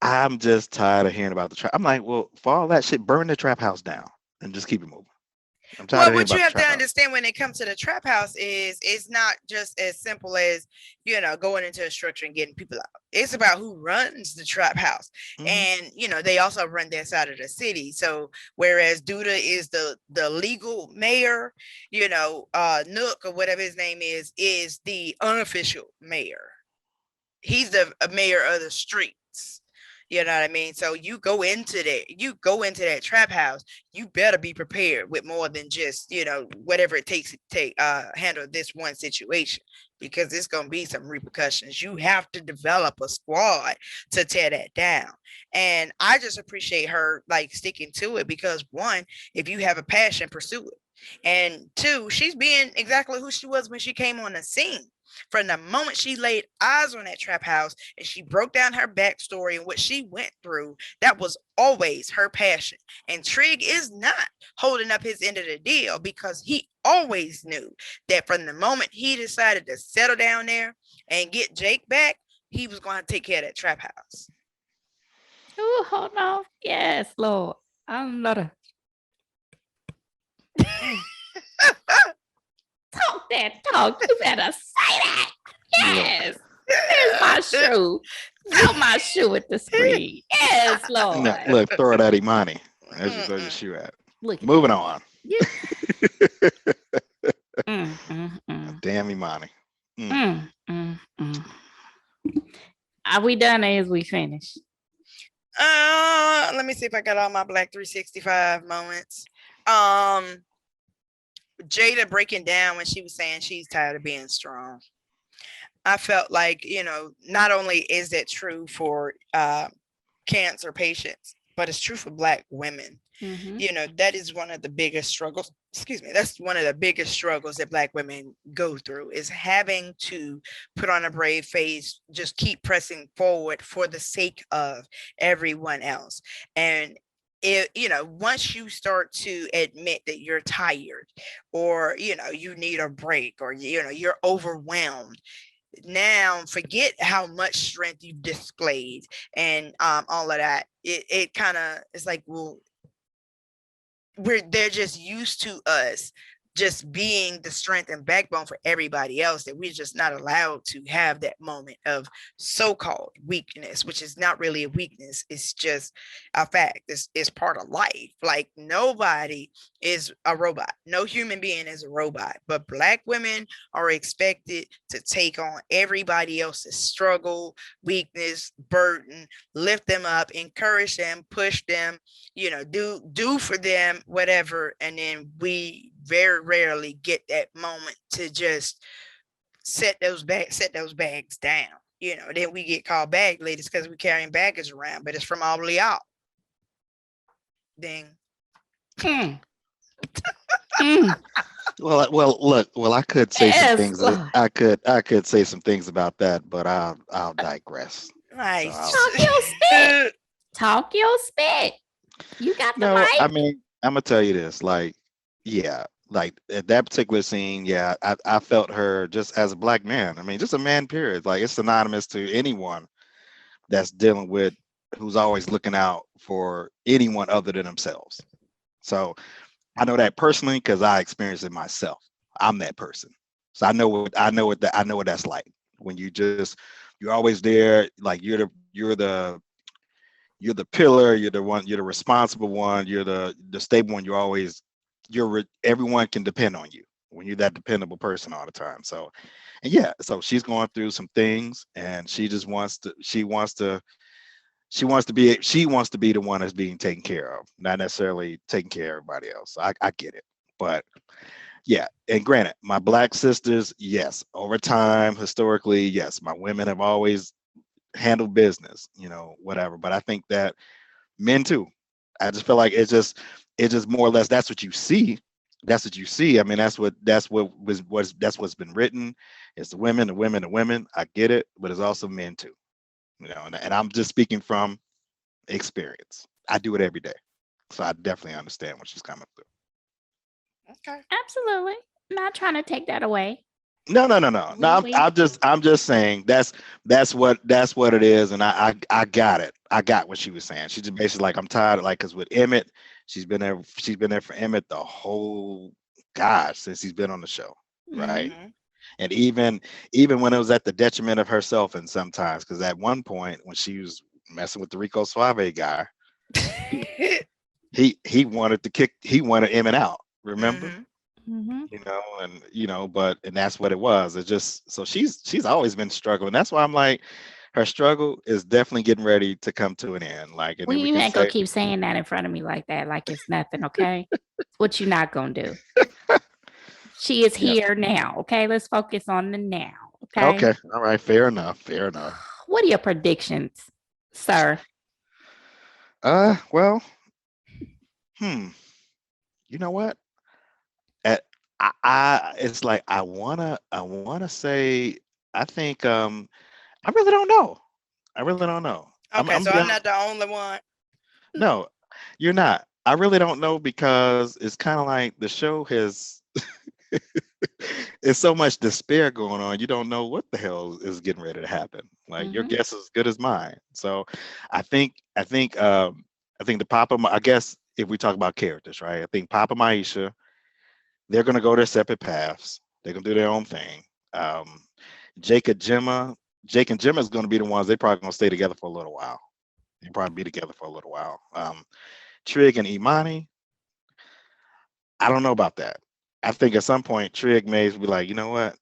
I'm just tired of hearing about the trap. I'm like, well, for all that shit, burn the trap house down and just keep it moving. I'm tired Well, of hearing what you about the have to trap house. understand when it comes to the trap house is it's not just as simple as going into a structure and getting people out. It's about who runs the trap house, Mhm. and they also run that side of the city. So whereas Duda is the legal mayor, Nook or whatever his name is the unofficial mayor. He's the mayor of the streets. You know what I mean? So you go into that trap house, you better be prepared with more than just, whatever it takes to handle this one situation, because it's gonna be some repercussions. You have to develop a squad to tear that down. And I just appreciate her like sticking to it, because one, if you have a passion, pursue it. And two, she's being exactly who she was when she came on the scene. From the moment she laid eyes on that trap house and she broke down her backstory and what she went through, that was always her passion. And Trig is not holding up his end of the deal, because he always knew that from the moment he decided to settle down there and get Jake back, he was going to take care of that trap house. Oh, hold on. Yes, Lord. I'm not a talk that talk. You better say that. Yes. Where's my shoe? Throw my shoe at the screen. Yes, Lord. No, look, throw it at Imani as you throw your shoe at. Look at Moving that. on. Yeah. Damn Imani. Are we done or is we finished? Let me see if I got all my Black 365 moments. Jada breaking down when she was saying she's tired of being strong. I felt like, not only is that true for cancer patients, but it's true for Black women. That is one of the biggest struggles. Excuse me. That's one of the biggest struggles that Black women go through, is having to put on a brave face, just keep pressing forward for the sake of everyone else. And once you start to admit that you're tired, or you need a break, or you're overwhelmed, now forget how much strength you've displayed and all of that. It kind of is like, well, they're just used to us just being the strength and backbone for everybody else, that we're just not allowed to have that moment of so-called weakness, which is not really a weakness. It's just a fact. It's part of life. Like, nobody is a robot. No human being is a robot, but Black women are expected to take on everybody else's struggle, weakness, burden, lift them up, encourage them, push them, do for them whatever. And then we very rarely get that moment to just set those bags down. Then we get called bag ladies because we're carrying baggage around, but it's from all of y'all. Ding. Mm. Mm. Well, I could say some Yes, things. Lord. I could say some things about that, but I'll digress. Right. So I'll, Talk your spit. Talk your spit. You got the no, I mic. mean, I'm gonna tell you this. Like, yeah, like at that particular scene, yeah, I felt her just as a black man. I mean, just a man. Period. Like, it's synonymous to anyone that's dealing with who's always looking out for anyone other than themselves. So I know that personally because I experienced it myself. I'm that person. So I know what that's like when you're always there, like you're the pillar, you're the one, you're the responsible one, you're the stable one, everyone can depend on you when you're that dependable person all the time. So and yeah, so she's going through some things and she wants to be the one that's being taken care of, not necessarily taking care of everybody else. I get it. But yeah, and granted, my black sisters, yes, over time, historically, yes, my women have always handled business, whatever. But I think that men too. I just feel like it's just more or less that's what you see. That's what you see. I mean, that's what's been written. It's the women, the women, the women. I get it, but it's also men too. And I'm just speaking from experience. I do it every day. So I definitely understand what she's coming through. Okay. Absolutely. Not trying to take that away. No, no, no, no. No, We- I'm just saying that's what it is, and I got it. I got what she was saying. She's just basically like I'm tired of, like, because with Emmett, she's been there for Emmett the whole gosh since he's been on the show, right? Mhm. And even when it was at the detriment of herself, and sometimes because at one point when she was messing with the Rico Suave guy, he wanted Emmett out. Remember? Mhm. Mhm. And that's what it was. It's just so she's always been struggling. That's why I'm like, her struggle is definitely getting ready to come to an end. Like, and Well, then we you can ain't gonna say, keep saying that in front of me like that, like it's nothing, okay? What you not gonna do? She is yeah, here now, okay? Let's focus on the now, okay? okay, all right, fair enough, fair enough. What are your predictions, sir? Well, hmm, you know what? At, it's like I wanna say, I think, I really don't know. I really don't know. Okay, I'm so be I'm honest. not the only one. No, you're not. I really don't know because it's kind of like the show has it's so much despair going on. You don't know what the hell is getting ready to happen. Like, your Mhm. guess is as good as mine. So I think the I guess if we talk about characters, right? I think Papa Maisha, they're gonna go their separate paths. They're gonna do their own thing. Um, Jake and Gemma, Jake and Gemma is gonna be the ones they probably gonna stay together for a little while. They'll probably be together for a little while. Trig and Imani, I don't know about that. I think at some point Trig may be like, you know what,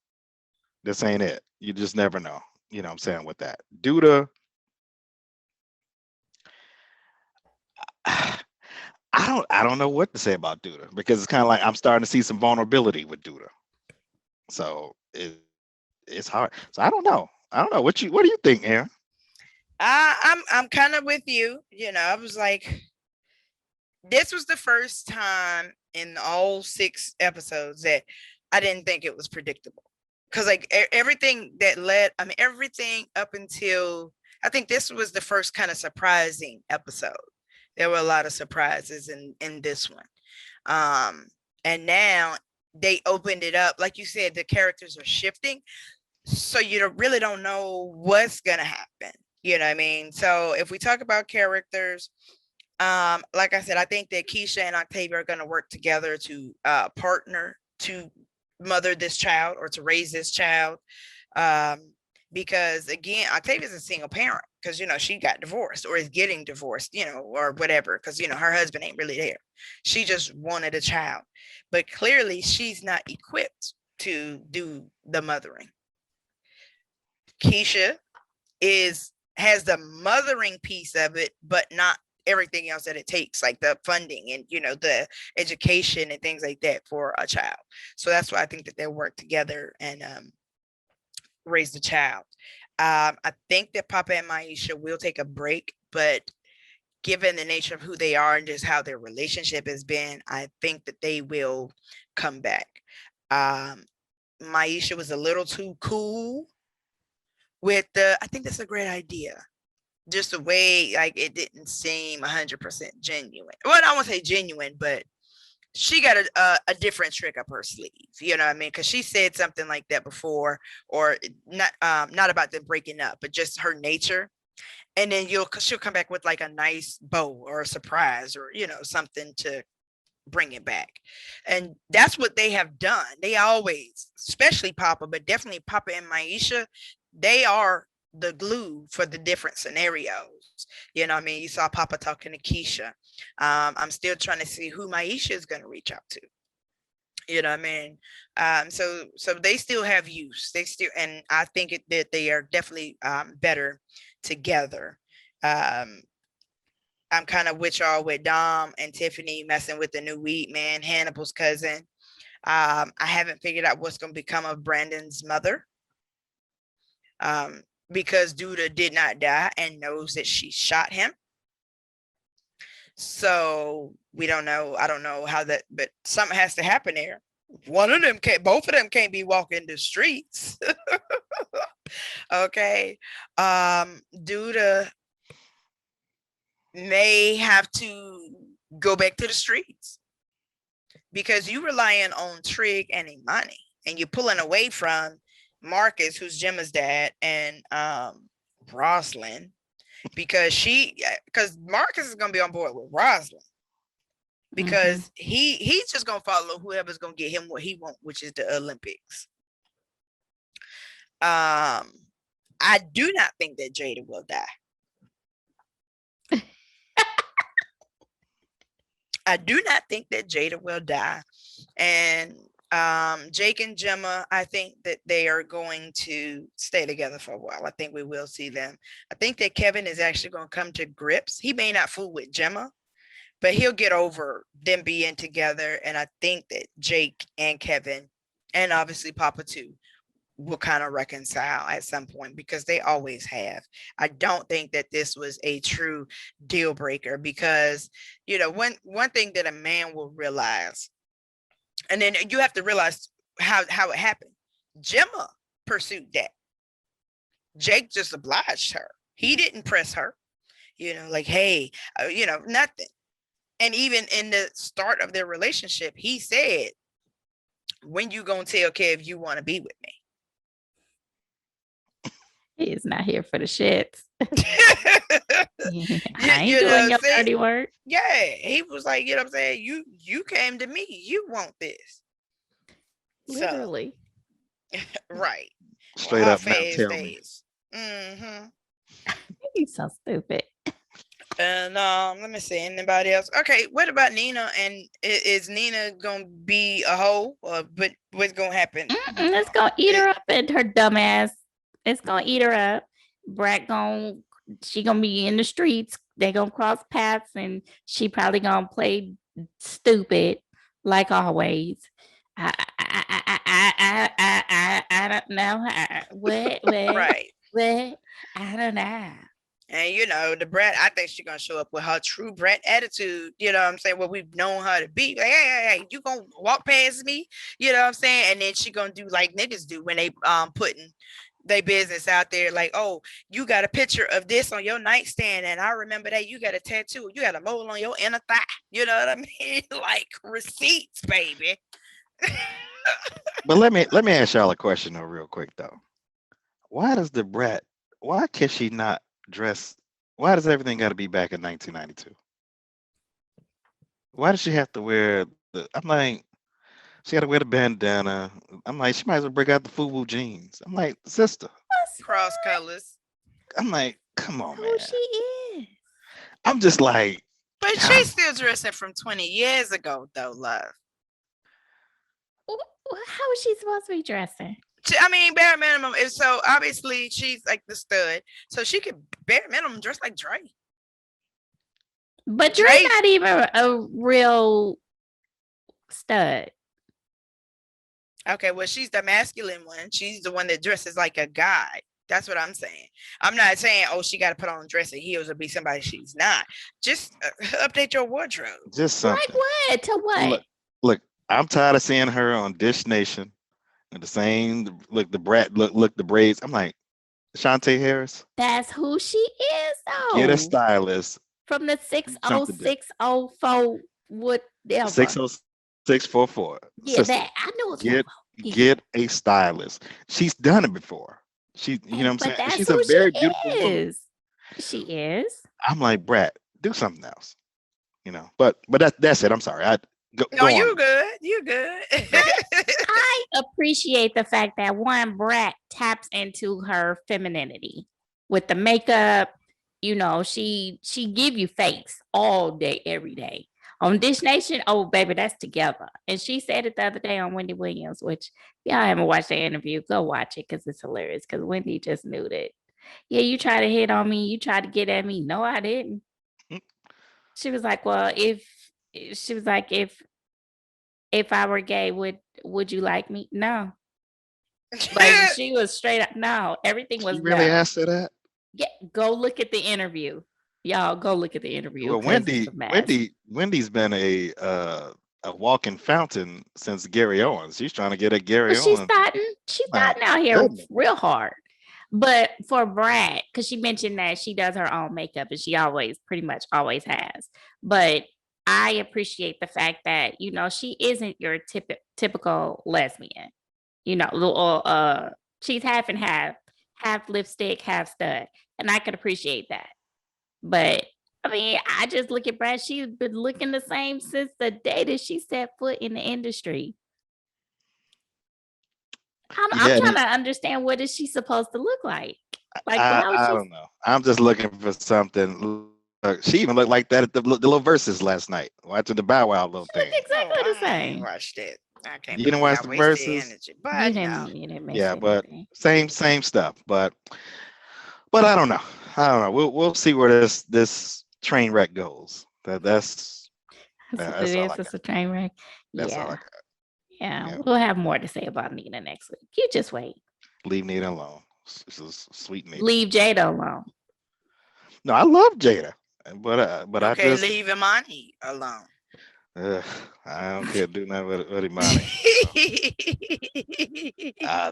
this ain't it. You just never know. You know what I'm saying with that. Duda, I don't know what to say about Duda because it's kind of like I'm starting to see some vulnerability with Duda. So it's hard. So I don't know. I don't know. What do you think, Aaron? I'm kind of with you. I was like, this was the first time in all 6 episodes that I didn't think it was predictable. Because like everything that everything up until I think this was the first kind of surprising episode. There were a lot of surprises in this one. And now they opened it up. Like you said, the characters are shifting. So really don't know what's gonna happen. You know what I mean? So if we talk about characters, like I said, I think that Keisha and Octavia are gonna work together to partner to mother this child or to raise this child. Because again, Octavia's a single parent because she got divorced or is getting divorced, or whatever, because her husband ain't really there. She just wanted a child, but clearly she's not equipped to do the mothering. Keisha has the mothering piece of it, but not everything else that it takes, like the funding and the education and things like that for a child. So that's why I think that they'll work together and raise the child. I think that Papa and Maisha will take a break, but given the nature of who they are and just how their relationship has been, I think that they will come back. Maisha was a little too cool with I think that's a great idea. Just the way, like, it didn't seem 100% genuine. Well, I won't say genuine, but she got a different trick up her sleeve. You know what I mean? Because she said something like that before, or not about them breaking up, but just her nature. And then she'll come back with like a nice bow or a surprise, or something to bring it back. And that's what they have done. They always, especially Papa, but definitely Papa and Maisha, they are the glue for the different scenarios. You know what I mean? You saw Papa talking to Keisha. I'm still trying to see who Maisha is going to reach out to. You know what I mean? So they still have use. They still, and I think that they are definitely better together. I'm kind of with y'all with Dom and Tiffany messing with the new weed man, Hannibal's cousin. I haven't figured out what's going to become of Brandon's mother. Because Duda did not die and knows that she shot him. So we don't know. I don't know how that, but something has to happen there. Both of them can't be walking the streets. Okay. Duda may have to go back to the streets because you relying on Trig and Imani, and you're pulling away from Marcus, who's Gemma's dad, and Roslyn, because Marcus is gonna be on board with Roslyn because he's just gonna follow whoever's gonna get him what he wants, which is the Olympics. I do not think that Jada will die. I do not think that Jada will die. And Jake and Gemma, I think that they are going to stay together for a while. I think we will see them. I think that Kevin is actually going to come to grips. He may not fool with Gemma, but he'll get over them being together. And I think that Jake and Kevin, and obviously Papa too, will kind of reconcile at some point because they always have. I don't think that this was a true deal breaker because, one thing that a man will realize, and then you have to realize how it happened. Gemma pursued that. Jake just obliged her. He didn't press her, like, hey, nothing. And even in the start of their relationship, he said, when you gonna tell Kev you want to be with me? He is not here for the shits. I ain't You doing your see? dirty work. Yeah, he was like, you know what I'm saying? You came to me. You want this. Literally. So, right. Straight Well, up now, phase tell me. days. Mm-hmm. He's so stupid. And let me see, anybody else? Okay, what about Nina? And is Nina gonna be a hoe, or but what's gonna happen? It's gonna eat her up, and her dumb ass. It's gonna eat her up. Brat she gonna be in the streets. They gonna cross paths, and she probably gonna play stupid like always. I don't know what Right. what I don't know. And the Brat, I think she's gonna show up with her true Brat attitude, you know what I'm saying? What we've known her to be. Like, hey, you gonna walk past me, you know what I'm saying? And then she gonna do like niggas do when they putting their business out there, like, oh, you got a picture of this on your nightstand, and I remember that you got a tattoo, you got a mole on your inner thigh, you know what I mean? Like receipts, baby. But let me ask y'all a question though, real quick though. Why can she not dress? Why does everything got to be back in 1992? Why does she have to wear I'm like, she got to wear the bandana. I'm like, she might as well break out the FUBU jeans. I'm like, sister. Cross colors. I'm like, come on, man. Who she is? I'm just like, But she's still dressing from 20 years ago, though, love. How is she supposed to be dressing? I mean, bare minimum is so obviously she's like the stud, so she could bare minimum dress like Dre. But Dre's not even a real stud. Okay, well, she's the masculine one. She's the one that dresses like a guy. That's what I'm saying. I'm not saying, oh, she got to put on dress and heels or be somebody she's not. Just update your wardrobe. Just Like something. what? To what? Look, I'm tired of seeing her on Dish Nation and the same look, the braids. I'm like, Shantae Harris, That's who she is, get a though. stylist. From the something different. 60604, whatever. 60644. Yeah, Sister, that I know it's get a stylist. She's done it before. You know what I'm but saying? that's She's who a very she beautiful woman. is. She is. I'm like, Brad, do something else. You know, but that's it. I'm sorry. Go No, on. you good. You good. I appreciate the fact that one Brat taps into her femininity with the makeup. You know, she give you face all day, every day. On Dish Nation, oh baby, that's together. And she said it the other day on Wendy Williams, which y'all haven't watched the interview. Go watch it because it's hilarious. Because Wendy just knew that. Yeah, you try to hit on me, you try to get at me. No, I didn't. She was like, well, if I were gay, would you like me? No. Like she was straight up. No, everything was She really no. asked her that? Yeah, go look at the interview. Y'all go look at the interview. Well, 'cause it's a mess. Wendy's been a walking fountain since Gary Owens. She's trying to get at Gary But she's Owens. starting out here goodness. real hard. But for Brad, because she mentioned that she does her own makeup and she pretty much always has. But I appreciate the fact that, you know, she isn't your typical lesbian. You know, she's half and half lipstick, half stud. And I could appreciate that. But I mean, I just look at Brad. She's been looking the same since the day that she set foot in the industry. I'm trying to understand what is she supposed to look like. Like I don't know. I'm just looking for something. She even looked like that at the little verses last night. Watching the Bow Wow little thing. Exactly the I same. ain't watched it. I can't. You didn't watch I the wasted verses? energy, You but didn't, you didn't miss Yeah, but anything. same stuff. But I don't know. We'll see where this train wreck goes. That's That's what that's it all is. I It's got. a train wreck. That's all I Yeah. got. Yeah. Yeah. We'll have more to say about Nina next week. You just wait. Leave Nita alone. This is sweet Nita. Leave Jada alone. No, I love Jada, but I okay, just leave Imani alone. I don't care do nothing with Imani. I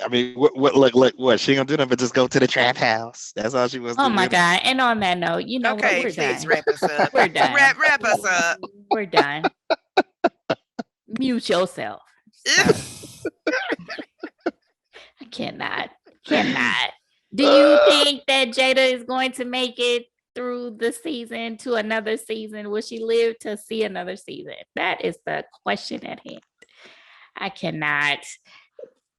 mean, what she gonna do? Nothing but just go to the trap house. That's all she wants to Oh do. my God. And on that note, you know okay, what? We're please done. wrap us up. We're done. Wrap us up. We're done. Mute yourself. I cannot. Do you think that Jada is going to make it through the season to another season? Will she live to see another season? That is the question at hand. I cannot.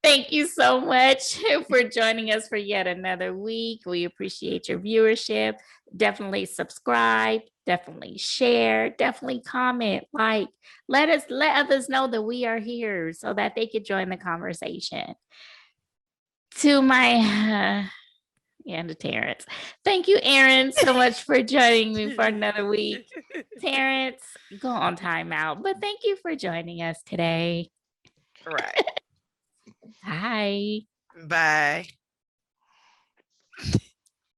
Thank you so much for joining us for yet another week. We appreciate your viewership. Definitely subscribe, definitely share, definitely comment, like, let others know that we are here so that they could join the conversation. To my to Terrence. Thank you, Aaron, so much for joining me for another week. Terrence, go on timeout, but thank you for joining us today. Right. Bye. Bye.